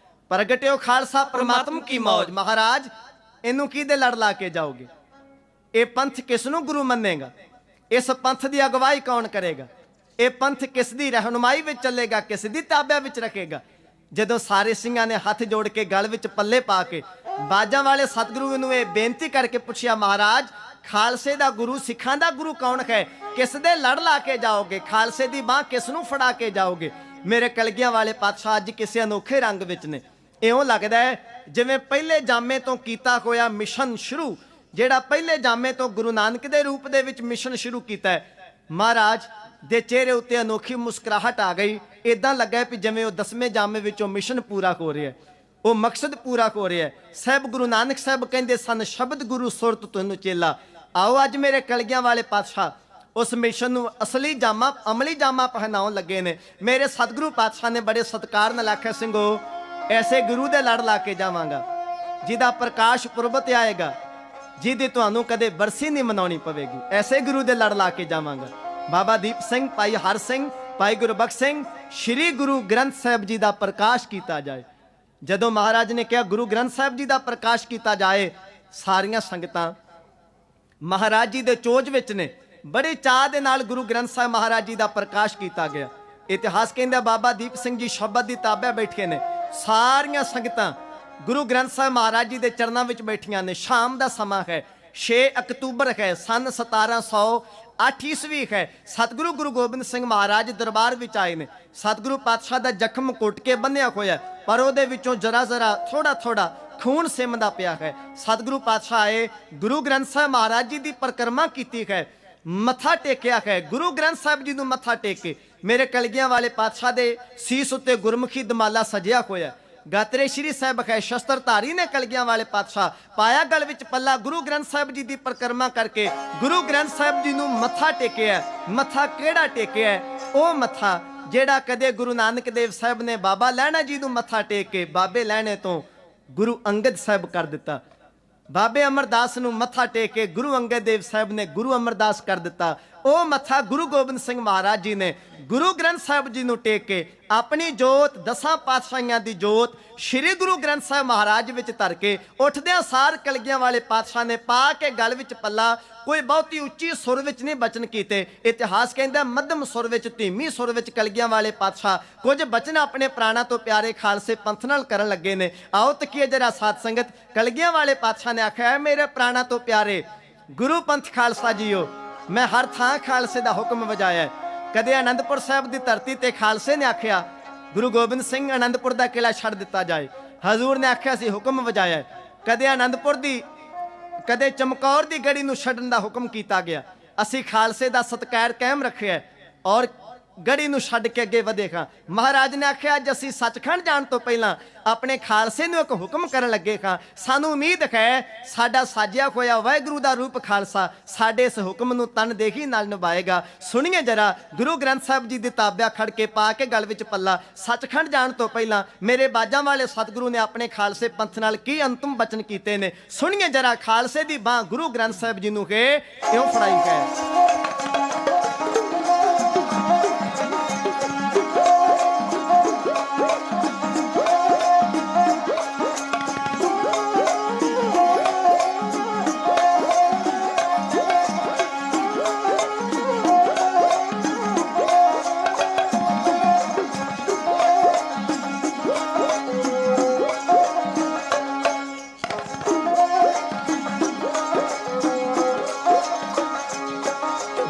ਪ੍ਰਗਟਿਓ ਖਾਲਸਾ ਪਰਮਾਤਮ ਕੀ ਮੌਜ। ਮਹਾਰਾਜ ਇਹਨੂੰ ਕਿਹਦੇ ਲੜ ਲਾ ਕੇ ਜਾਓਗੇ? ਇਹ ਪੰਥ ਕਿਸ ਨੂੰ ਗੁਰੂ ਮੰਨੇਗਾ? ਇਸ ਪੰਥ ਦੀ ਅਗਵਾਈ ਕੌਣ ਕਰੇਗਾ? ਇਹ ਪੰਥ ਕਿਸ ਦੀ ਰਹਿਨੁਮਾਈ ਵਿੱਚ ਚੱਲੇਗਾ, ਕਿਸ ਦੀ ਤਾਬਿਆ ਵਿੱਚ ਰੱਖੇਗਾ? ਜਦੋਂ ਸਾਰੇ ਸਿੰਘਾਂ ਨੇ ਹੱਥ ਜੋੜ ਕੇ ਗਲ ਵਿੱਚ ਪੱਲੇ ਪਾ ਕੇ ਬਾਜਾਂ ਵਾਲੇ ਸਤਿਗੁਰੂ ਨੂੰ ਇਹ ਬੇਨਤੀ ਕਰਕੇ ਪੁੱਛਿਆ ਮਹਾਰਾਜ ਖਾਲਸੇ ਦਾ ਗੁਰੂ ਸਿੱਖਾਂ ਦਾ ਗੁਰੂ ਕੌਣ ਹੈ? ਕਿਸ ਦੇ ਲੜ ਲਾ ਕੇ ਜਾਓਗੇ? ਖਾਲਸੇ ਦੀ ਬਾਹ ਕਿਸ ਨੂੰ ਫੜਾ ਕੇ ਜਾਓਗੇ? ਮੇਰੇ ਕਲਗੀਆਂ ਵਾਲੇ ਪਾਤਸ਼ਾਹ ਅੱਜ ਕਿਸੇ ਅਨੋਖੇ ਰੰਗ ਵਿੱਚ ਨੇ। ਇਉਂ ਲੱਗਦਾ ਹੈ ਜਿਵੇਂ ਪਹਿਲੇ ਜਾਮੇ ਤੋਂ ਕੀਤਾ ਹੋਇਆ ਮਿਸ਼ਨ ਸ਼ੁਰੂ, ਜਿਹੜਾ ਪਹਿਲੇ ਜਾਮੇ ਤੋਂ ਗੁਰੂ ਨਾਨਕ ਦੇ ਰੂਪ ਦੇ ਵਿੱਚ ਮਿਸ਼ਨ ਸ਼ੁਰੂ ਕੀਤਾ ਹੈ। ਮਹਾਰਾਜ ਦੇ ਚਿਹਰੇ ਉੱਤੇ ਅਨੋਖੀ ਮੁਸਕਰਾਹਟ ਆ ਗਈ। ਇਦਾਂ ਲੱਗਾ ਵੀ ਜਿਵੇਂ ਉਹ 10ਵੇਂ ਜਾਮੇ ਵਿੱਚੋਂ ਮਿਸ਼ਨ ਪੂਰਾ ਹੋ ਰਿਹਾ, ਉਹ ਮਕਸਦ ਪੂਰਾ ਹੋ ਰਿਹਾ। ਸਾਹਿਬ ਗੁਰੂ ਨਾਨਕ ਸਾਹਿਬ ਕਹਿੰਦੇ ਸਨ ਸ਼ਬਦ ਗੁਰੂ ਸੁਰਤ ਤੁਹਾਨੂੰ ਚੇਲਾ। ਆਓ ਅੱਜ ਮੇਰੇ ਕਲਗੀਆਂ ਵਾਲੇ ਪਾਤਸ਼ਾਹ ਉਸ ਮਿਸ਼ਨ ਨੂੰ ਅਸਲੀ ਜਾਮਾ, ਅਮਲੀ ਜਾਮਾ ਪਹਿਨਾਉਣ ਲੱਗੇ ਨੇ। ਮੇਰੇ ਸਤਿਗੁਰੂ ਪਾਤਸ਼ਾਹ ਨੇ ਬੜੇ ਸਤਿਕਾਰ ਨਾਲ ਆਖਿਆ ਸਿੰਘੋ ਐਸੇ ਗੁਰੂ ਦੇ ਲੜ ਲਾ ਕੇ ਜਾਵਾਂਗਾ ਜਿਹਦਾ ਪ੍ਰਕਾਸ਼ ਪੁਰਬ ਤੇ ਆਏਗਾ, ਜਿਹਦੀ ਤੁਹਾਨੂੰ ਕਦੇ ਬਰਸੀ ਨਹੀਂ ਮਨਾਉਣੀ ਪਵੇਗੀ। ਐਸੇ ਗੁਰੂ ਦੇ ਲੜ ਲਾ ਕੇ ਜਾਵਾਂਗਾ। ਬਾਬਾ ਦੀਪ ਸਿੰਘ, ਭਾਈ ਹਰ ਸਿੰਘ, ਭਾਈ ਗੁਰਬਖਸ਼ ਸਿੰਘ, ਸ਼੍ਰੀ ਗੁਰੂ ਗ੍ਰੰਥ ਸਾਹਿਬ ਜੀ ਦਾ ਪ੍ਰਕਾਸ਼ ਕੀਤਾ ਜਾਏ। ਜਦੋਂ ਮਹਾਰਾਜ ਨੇ ਕਿਹਾ ਗੁਰੂ ਗ੍ਰੰਥ ਸਾਹਿਬ ਜੀ ਦਾ ਪ੍ਰਕਾਸ਼ ਕੀਤਾ ਜਾਏ, ਸਾਰੀਆਂ ਸੰਗਤਾਂ ਮਹਾਰਾਜ ਜੀ ਦੇ ਚੋਜ ਵਿੱਚ ਨੇ। ਬੜੇ ਚਾਅ ਦੇ ਨਾਲ ਗੁਰੂ ਗ੍ਰੰਥ ਸਾਹਿਬ ਮਹਾਰਾਜ ਜੀ ਦਾ ਪ੍ਰਕਾਸ਼ ਕੀਤਾ ਗਿਆ। ਇਤਿਹਾਸ ਕਹਿੰਦਾ ਬਾਬਾ ਦੀਪ ਸਿੰਘ ਜੀ ਸ਼ਬਦ ਦੀ ਤਾਬਿਆ ਬੈਠੇ ਨੇ। ਸਾਰੀਆਂ ਸੰਗਤਾਂ ਗੁਰੂ ਗ੍ਰੰਥ ਸਾਹਿਬ ਮਹਾਰਾਜ ਜੀ ਦੇ ਚਰਨਾਂ ਵਿੱਚ ਬੈਠੀਆਂ ਨੇ। ਸ਼ਾਮ ਦਾ ਸਮਾਂ ਹੈ, 6 ਅਕਤੂਬਰ ਹੈ, ਸਨ 1708 ਈਸਵੀ ਹੈ। ਸਤਿਗੁਰੂ ਗੁਰੂ ਗੋਬਿੰਦ ਸਿੰਘ ਮਹਾਰਾਜ ਦਰਬਾਰ ਵਿੱਚ ਆਏ ਨੇ। ਸਤਿਗੁਰੂ ਪਾਤਸ਼ਾਹ ਦਾ ਜ਼ਖਮ ਕੁੱਟ ਕੇ ਬੰਨਿਆ ਹੋਇਆ, ਪਰ ਉਹਦੇ ਵਿੱਚੋਂ ਜਰਾ ਥੋੜਾ ਥੋੜਾ ਖੂਨ ਸਿਮਦਾ ਪਿਆ ਹੈ। ਸਤਿਗੁਰੂ ਪਾਤਸ਼ਾਹ ਆਏ, ਗੁਰੂ ਗ੍ਰੰਥ ਸਾਹਿਬ ਮਹਾਰਾਜ ਜੀ ਦੀ ਪਰਿਕਰਮਾ ਕੀਤੀ ਹੈ, ਮੱਥਾ ਟੇਕਿਆ ਹੈ। ਗੁਰੂ ਗ੍ਰੰਥ ਸਾਹਿਬ ਜੀ ਨੂੰ ਮੱਥਾ ਟੇਕ ਕੇ ਮੇਰੇ ਕਲਗੀਆਂ ਵਾਲੇ ਪਾਤਸ਼ਾਹ ਦੇ ਸੀਸ ਉੱਤੇ ਗੁਰਮੁਖੀ ਦਮਾਲਾ ਸਜਿਆ ਹੋਇਆ। ਗਾਤਰੇ ਸ਼੍ਰੀ ਸਾਹਿਬ ਹੈ, ਸ਼ਸਤਰਧਾਰੀ ਨੇ ਕਲਗੀਆਂ ਵਾਲੇ ਪਾਤਸ਼ਾਹ, ਪਾਇਆ ਗਲ ਵਿੱਚ ਪੱਲਾ। ਗੁਰੂ ਗ੍ਰੰਥ ਸਾਹਿਬ ਜੀ ਦੀ ਪਰਿਕਰਮਾ ਕਰਕੇ ਗੁਰੂ ਗ੍ਰੰਥ ਸਾਹਿਬ ਜੀ ਨੂੰ ਮੱਥਾ ਟੇਕਿਆ। ਮੱਥਾ ਕਿਹੜਾ ਟੇਕਿਆ? ਉਹ ਮੱਥਾ ਜਿਹੜਾ ਕਦੇ ਗੁਰੂ ਨਾਨਕ ਦੇਵ ਸਾਹਿਬ ਨੇ ਬਾਬਾ ਲਹਿਣਾ ਜੀ ਨੂੰ ਮੱਥਾ ਟੇਕ ਕੇ ਬਾਬੇ ਲਹਿਣੇ ਤੋਂ ਗੁਰੂ ਅੰਗਦ ਸਾਹਿਬ ਕਰ ਦਿੱਤਾ। ਬਾਬੇ ਅਮਰਦਾਸ ਨੂੰ ਮੱਥਾ ਟੇਕ ਕੇ ਗੁਰੂ ਅੰਗਦ ਦੇਵ ਸਾਹਿਬ ਨੇ ਗੁਰੂ ਅਮਰਦਾਸ ਕਰ ਦਿੱਤਾ। ਉਹ ਮੱਥਾ ਗੁਰੂ ਗੋਬਿੰਦ ਸਿੰਘ ਮਹਾਰਾਜ ਜੀ ਨੇ ਗੁਰੂ ਗ੍ਰੰਥ ਸਾਹਿਬ ਜੀ ਨੂੰ ਟੇਕ ਕੇ ਆਪਣੀ ਜੋਤ, 10 ਪਾਤਸ਼ਾਹੀਆਂ ਦੀ ਜੋਤ ਸ਼੍ਰੀ ਗੁਰੂ ਗ੍ਰੰਥ ਸਾਹਿਬ ਮਹਾਰਾਜ ਵਿੱਚ ਧਰ ਕੇ ਉੱਠਦਿਆਂ ਸਾਰ ਕਲਗੀਆਂ ਵਾਲੇ ਪਾਤਸ਼ਾਹ ਨੇ ਪਾ ਕੇ ਗਲ ਵਿੱਚ ਪੱਲਾ। ਕੋਈ ਬਹੁਤੀ ਉੱਚੀ ਸੁਰ ਵਿੱਚ ਨਹੀਂ ਬਚਨ ਕੀਤੇ। ਇਤਿਹਾਸ ਕਹਿੰਦਾ ਮੱਧਮ ਸੁਰ ਵਿੱਚ, ਧੀਮੀ ਸੁਰ ਵਿੱਚ ਕਲਗੀਆਂ ਵਾਲੇ ਪਾਤਸ਼ਾਹ ਕੁਝ ਬਚਨ ਆਪਣੇ ਪ੍ਰਾਣਾਂ ਤੋਂ ਪਿਆਰੇ ਖਾਲਸੇ ਪੰਥ ਨਾਲ ਕਰਨ ਲੱਗੇ ਨੇ। ਆਓ ਤੱਕੀਏ ਜਰਾ ਸਾਧ ਸੰਗਤ। ਕਲਗੀਆਂ ਵਾਲੇ ਪਾਤਸ਼ਾਹ ਨੇ ਆਖਿਆ ਮੇਰੇ ਪ੍ਰਾਣਾਂ ਤੋਂ ਪਿਆਰੇ ਗੁਰੂ ਪੰਥ ਖਾਲਸਾ ਜੀਓ, ਮੈਂ ਹਰ ਥਾਂ ਖਾਲਸੇ ਦਾ ਹੁਕਮ ਵਜਾਇਆ। ਕਦੇ ਆਨੰਦਪੁਰ ਸਾਹਿਬ ਦੀ ਧਰਤੀ ਤੇ ਖਾਲਸੇ ਨੇ ਆਖਿਆ ਗੁਰੂ ਗੋਬਿੰਦ ਸਿੰਘ ਆਨੰਦਪੁਰ ਦਾ ਕਿਲਾ ਛੱਡ ਦਿੱਤਾ ਜਾਏ, ਹਜ਼ੂਰ ਨੇ ਆਖਿਆ ਸੀ ਹੁਕਮ ਵਜਾਇਆ। ਕਦੇ ਆਨੰਦਪੁਰ ਦੀ, ਕਦੇ ਚਮਕੌਰ ਦੀ ਗੜੀ ਨੂੰ ਛੱਡਣ ਦਾ ਹੁਕਮ ਕੀਤਾ ਗਿਆ। ਅਸੀਂ ਖਾਲਸੇ ਦਾ ਸਤਿਕਾਰ ਕਾਇਮ ਰੱਖਿਆ ਔਰ ਗੜੀ ਨੂੰ ਛੱਡ ਕੇ ਅੱਗੇ ਵਧੇ ਖਾਂ। ਮਹਾਰਾਜ ਨੇ ਆਖਿਆ ਅੱਜ ਅਸੀਂ ਸੱਚਖੰਡ ਜਾਣ ਤੋਂ ਪਹਿਲਾਂ ਆਪਣੇ ਖਾਲਸੇ ਨੂੰ ਇੱਕ ਹੁਕਮ ਕਰਨ ਲੱਗੇ ਖਾਂ। ਸਾਨੂੰ ਉਮੀਦ ਹੈ ਸਾਡਾ ਸਾਜਿਆ ਹੋਇਆ ਵਾਹਿਗੁਰੂ ਦਾ ਰੂਪ ਖਾਲਸਾ ਸਾਡੇ ਇਸ ਹੁਕਮ ਨੂੰ ਤਨ ਦੇਹੀ ਨਾਲ ਨਿਭਾਏਗਾ। ਸੁਣੀਏ ਜਰਾ ਗੁਰੂ ਗ੍ਰੰਥ ਸਾਹਿਬ ਜੀ ਦੀ ਤਾਬਿਆ ਖੜ ਕੇ ਪਾ ਕੇ ਗਲ ਵਿੱਚ ਪੱਲਾ। ਸੱਚਖੰਡ ਜਾਣ ਤੋਂ ਪਹਿਲਾਂ ਮੇਰੇ ਬਾਜਾਂ ਵਾਲੇ ਸਤਿਗੁਰੂ ਨੇ ਆਪਣੇ ਖਾਲਸੇ ਪੰਥ ਨਾਲ ਕੀ ਅੰਤਮ ਬਚਨ ਕੀਤੇ ਨੇ। ਸੁਣੀਏ ਜਰਾ ਖਾਲਸੇ ਦੀ ਬਾਹ ਗੁਰੂ ਗ੍ਰੰਥ ਸਾਹਿਬ ਜੀ ਨੂੰ ਕਿ ਕਿਉਂ ਫੜਾਈ ਹੈ।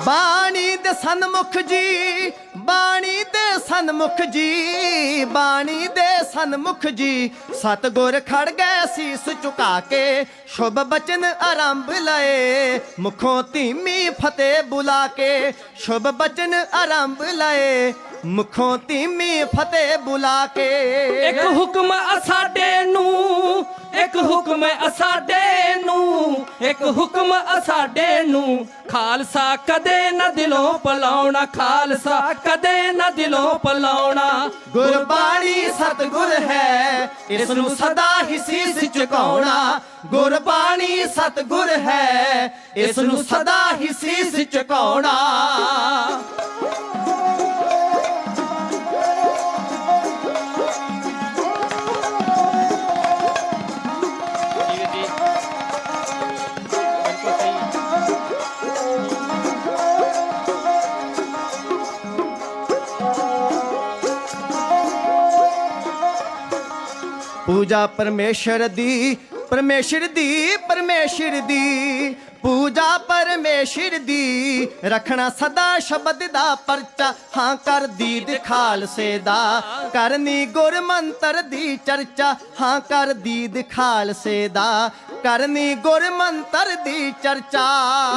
ਬਾਣੀ ਦੇ ਸਨਮੁਖ ਜੀ, ਬਾਣੀ ਦੇ ਸਨਮੁਖ ਜੀ, ਬਾਣੀ ਦੇ ਸਨਮੁਖ ਜੀ, ਸਤਿਗੁਰ ਖੜ ਗਏ ਸੀਸ ਝੁਕਾ ਕੇ, ਸ਼ੁਭ ਬਚਨ ਆਰੰਭ ਲਏ, ਮੁਖੋਂ ਧੀਮੀ ਫਤਿਹ ਬੁਲਾ ਕੇ, ਸ਼ੁਭ ਬਚਨ ਆਰੰਭ ਲਏ, ਮੁਖੋਂ ਧੀਮੀ ਫਤਿਹ ਬੁਲਾ ਕੇ। ਇੱਕ ਹੁਕਮ ਸਾਡੇ ਨੂੰ, ਇੱਕ ਹੁਕਮ ਸਾਡੇ ਨੂੰ, ਇੱਕ ਹੁਕਮ ਸਾਡੇ ਨੂੰ, ਖਾਲਸਾ ਕਦੇ ਨਾ ਦਿਲੋਂ ਭੁਲਾਉਣਾ, ਖਾਲਸਾ ਕਦੇ ਨਾ ਦਿਲੋਂ ਭੁਲਾਉਣਾ। ਗੁਰਬਾਣੀ ਸਤਿਗੁਰ ਹੈ ਇਸ ਨੂੰ ਸਦਾ ਹੀ ਸੀਸ ਝੁਕਾਉਣਾ, ਗੁਰਬਾਣੀ ਸਤਿਗੁਰ ਹੈ ਇਸ ਨੂੰ ਸਦਾ ਹੀ ਸੀਸ ਝੁਕਾਉਣਾ। ਪੂਜਾ ਪਰਮੇਸ਼ਰ ਦੀ, ਪਰਮੇਸ਼ਰ ਦੀ, ਪਰਮੇਸ਼ਰ ਦੀ, ਪੂਜਾ ਪਰਮੇਸ਼ਰ ਦੀ, ਰੱਖਣਾ ਸਦਾ ਸ਼ਬਦ ਦਾ ਪਰਚਾ, ਹਾਂ ਕਰ ਦੀਦ ਖਾਲਸੇ ਦਾ, ਕਰਨੀ ਗੁਰ ਮੰਤਰ ਦੀ ਚਰਚਾ, ਹਾਂ ਕਰ ਦੀਦ ਖਾਲਸੇ ਦਾ, ਕਰਨੀ ਗੁਰ ਮੰਤਰ ਦੀ ਚਰਚਾ।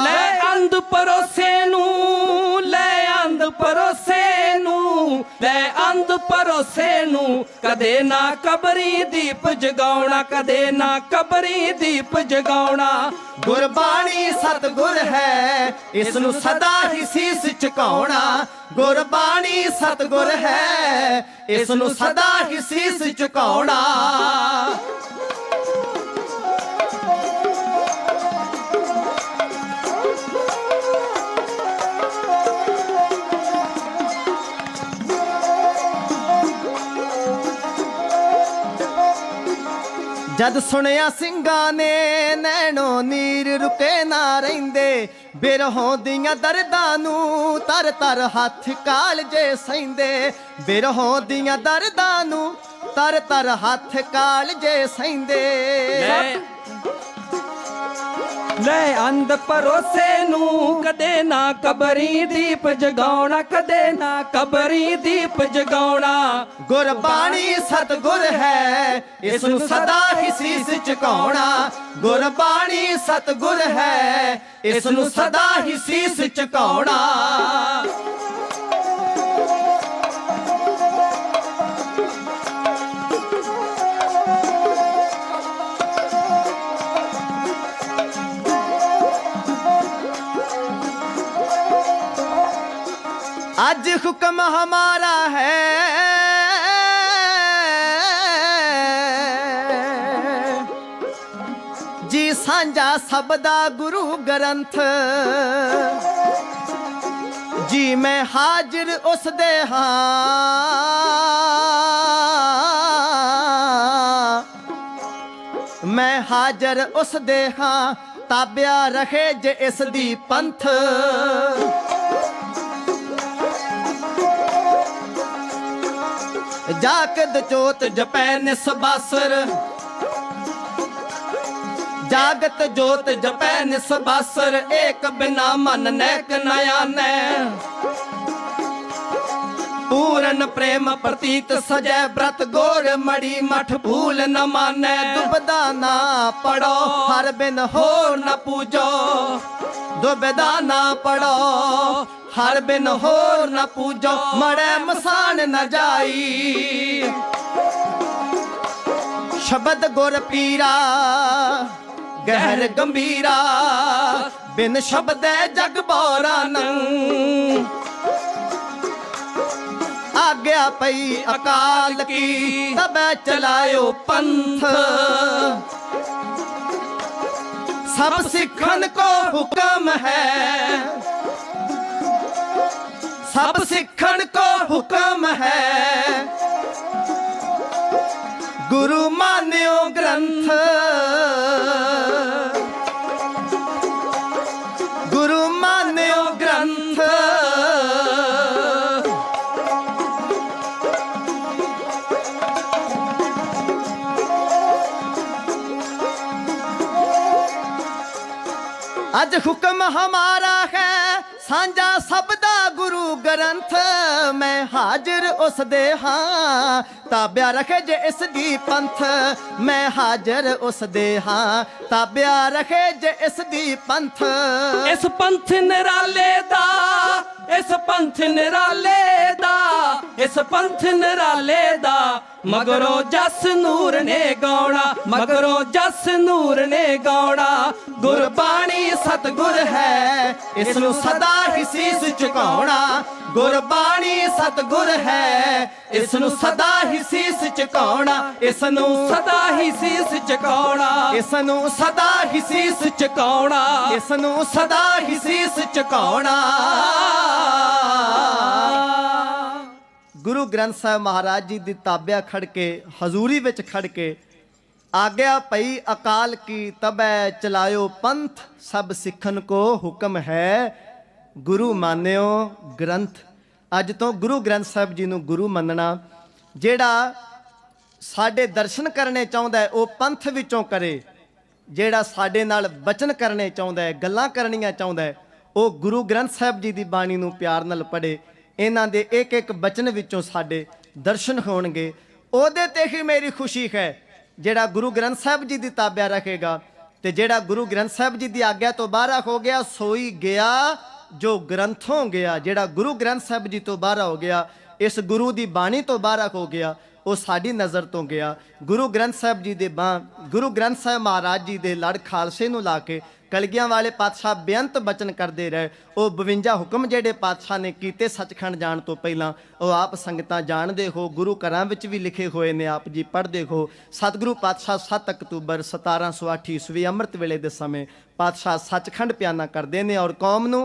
ਲੈ ਅੰਧ ਪਰੋਸੇ ਨੂੰ, ਲੈ ਅੰਧ ਪਰੋਸੇ ਨੂੰ, ਲੈ ਅੰਧ ਪਰੋਸੇ ਨੂੰ, ਕਦੇ ਨਾ ਕਬਰੀ ਦੀਪ ਜਗਾਉਣਾ, ਕਦੇ ਨਾ ਕਬਰੀ ਦੀਪ ਜਗਾਉਣਾ। ਗੁਰਬਾਣੀ ਸਤਿਗੁਰ ਹੈ ਇਸ ਨੂੰ ਸਦਾ ਹੀ ਸੀਸ ਝੁਕਾਉਣਾ, ਗੁਰਬਾਣੀ ਸਤਿਗੁਰ ਹੈ ਇਸ ਨੂੰ ਸਦਾ ਹੀ ਸੀਸ ਝੁਕਾਉਣਾ। ਜਦ ਸੁਣਿਆ ਸਿੰਘਾਂ ਨੇ ਨੈਣੋ ਨੀਰ ਰੁਕੇ ਨਾ ਰਹਿੰਦੇ, ਬਿਰਹੋਂ ਦੀਆਂ ਦਰਦਾਂ ਨੂੰ ਤਰ ਤਰ ਹੱਥ ਕਾਲਜੇ ਸਹਿੰਦੇ, ਬਿਰਹੋਂ ਦੀਆਂ ਦਰਦਾਂ ਨੂੰ ਤਰ ਤਰ ਹੱਥ ਕਾਲਜੇ ਸਹਿੰਦੇ। ਲੈ ਅੰਧ ਪਰੋਸੇ ਨੂੰ, ਕਦੇ ਨਾ ਕਬਰੀ ਦੀਪ ਜਗਾਉਣਾ, ਕਦੇ ਨਾ ਕਬਰੀ ਦੀਪ ਜਗਾਉਣਾ। ਗੁਰਬਾਣੀ ਸਤਿਗੁਰ ਹੈ ਇਸ ਨੂੰ ਸਦਾ ਹੀ ਸੀਸ ਝੁਕਾਉਣਾ, ਗੁਰਬਾਣੀ ਸਤਿਗੁਰ ਹੈ ਇਸ ਨੂੰ ਸਦਾ ਹੀ ਸੀਸ ਝੁਕਾਉਣਾ। आज हुक्म हमारा है जी सांझा सबदा गुरु ग्रंथ, जी मैं हाजिर उस दे हाँ, मैं हाजिर उस दे हाँ, ताबिया रखे जे इस दी पंथ। जागत जोत जपै निसबासर, जागत जोत जपै निसबासर, एक बिना मन नैक नया नै। पूरन प्रेम प्रतीत सजै व्रत गोर मड़ी मठ भूल न मानै दुबदा ना पढ़ो हर बिन हो न पूजो दुबदा ना पढ़ो हर बिन हो न पूजो मड़े मसान न जाई शब्द गुर पीरा गहर गंभीरा बिन शब्द जग बोरा नंग आज्ञा पई अकाल की तब चलायो पंथ सब सिखन को हुक्म है सब सिखन को हुक्म है गुरु मान्यो ग्रंथ गुरु मान्यो ग्रंथ आज हुक्म हमारा है सांझा सबदा गुरु ग्रंथ मैं हाजिर उस दे हाँ ताब्या रखे जे इस दी पंथ मैं हाजिर उस दे हाँ ताब्या रखे जे इस दी पंथ इस पंथ निराले दा इस पंथ निराले दा इस पंथ निराले दा मगरों जस नूर ने गौड़ा मगरों जस नूर ने गौड़ा गुरबाणी सतगुर है इसनू सदा ही सीस झुकाउणा गुरबाणी सतगुर है इसनू सदा ही सीस झुकाउणा इसनू सदा ही सीस झुकाउणा इसनू सदा ही सीस झुकाउणा इसनू सदा ही सीस झुकाउणा गुरु ग्रंथ साहिब महाराज जी दी ताबिया खड़ के हजूरी विच खड़ के आज्ञा पई अकाल की तबै चलायो पंथ सब सिखन को हुक्म है गुरु मान्यो ग्रंथ अज तो गुरु ग्रंथ साहिब जी नूं गुरु मनना जेड़ा साडे दर्शन करने चाहुंदा है वो पंथ विचों करे जेड़ा साडे नाल बचन करने चाहुंदा है गल्लां करनियां चाहुंदा है वो गुरु ग्रंथ साहिब जी दी बाणी नूं प्यार नाल पढ़े इन्हां दे एक एक बचन विचों साडे दर्शन होणगे ओदे ते ही मेरी खुशी है जेड़ा गुरु ग्रंथ साहिब जी दी ताबिया रखेगा ते जेड़ा गुरु ग्रंथ साहिब जी दी आज्ञा तो बाहर हो गया सोई गया जो ग्रंथों गया जेड़ा गुरु ग्रंथ साहिब जी तो बाहर हो गया इस गुरु दी बाणी तो बाहर हो गया वो साडी नज़र तो गया गुरु ग्रंथ साहिब जी दे गुरु ग्रंथ साहिब महाराज जी दे लड़ खालसे नूं ला के कलगियां वाले पातशाह बेअंत बचन करते रहे वो 52 हुक्म जेडे पातशाह ने कीते सचखंड जाण तो पहला वो आप संगतां जानदे हो गुरु घरां विच भी लिखे हुए ने आप जी पढ़दे हो सतगुरु पातशाह 7 अक्तूबर 1708 ईस्वी अमृत वेले दे समय पातशाह सचखंड प्याना करते हैं और कौम नूं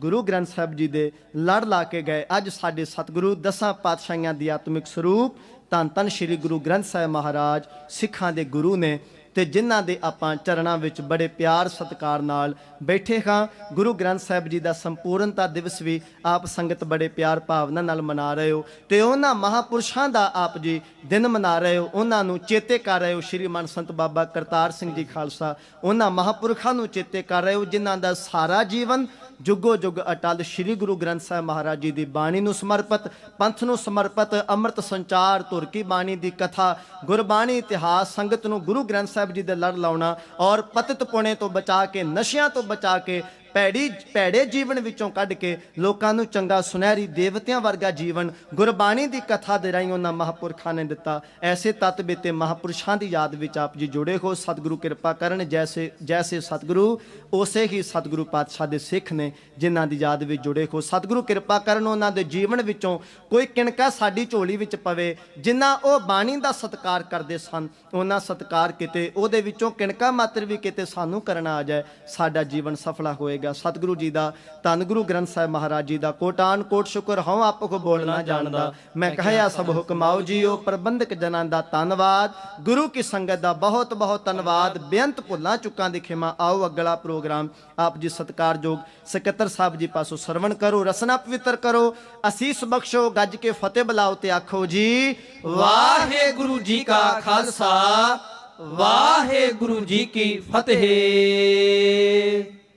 गुरु ग्रंथ साहिब जी दे लड़ ला के गए अज साडे सतगुरु 10 पातशाहियां दी आत्मिक स्वरूप धन धन श्री गुरु ग्रंथ साहिब महाराज सिखां दे गुरु ने ते जिन्हां दे आपां चरणां विच बड़े प्यार सत्कार नाल बैठे हां गुरु ग्रंथ साहिब जी दा संपूर्णता दिवस भी आप संगत बड़े प्यार भावना नाल मना रहे हो ते उन्हां महापुरुषां दा आप जी दिन मना रहे हो उन्हां नूं चेते कर रहे हो श्री मन संत बाबा करतार सिंह जी खालसा उन्हां महापुरखां नूं चेते कर रहे हो जिन्हां दा सारा जीवन जुगो जुग अटल श्री गुरु ग्रंथ साहिब महाराज जी की बाणी नूं समर्पित पंथ नूं समर्पित अमृत संचार धुर की बाणी की कथा गुरबाणी इतिहास संगत नूं गुरु ग्रंथ साहिब जी दे लड़ लाउणा और पतित पुणे तो बचा के नशियां तो बचा के भैड़े जीवन विचों कढ़ के लोकां नूं चंगा सुनहरी देवतियां वर्गा जीवन गुरबाणी की कथा दे राहीं उन्हां महापुरखां ने दिता ऐसे तत्व बेते महापुरुषां की याद विच आप जी जुड़े हो सतगुरु कृपा करन जैसे जैसे सतगुरु उसे ही सतगुरु पातशाह दे सिख ने जिन्हां दी याद विच जुड़े हो सतगुरु कृपा करन उन्हां दे जीवन विचों कोई किणका साडी झोली विच पवे जिन्ना ओ बाणी दा सत्कार करदे सन उन्हां सत्कार किते ओहदे विचों किणका मात्र भी किते सानू करना आ जाए साडा जीवन सफला होएगा सतगुरु जी दा धन गुरु ग्रंथ साहिब महाराज जी दा कोटान कोट शुक्र हूँ आप को बोलना जानदा मैं कहया सब हुक्माओ जीओ प्रबंधक जनां दा धन्नवाद गुरु की संगत दा बहुत बहुत धन्नवाद बेअंत भुल्लां चुकां दी खिमा आओ अगला प्रोग्राम आप जी सत्कारयोग सकत्तर साहब जी पासों सरवण करो रसना पवित्र करो असीस बख्शो गज के फतेह बुलाओ ते आखो जी वाहेगुरु जी का खालसा वाहेगुरु जी की फतेह।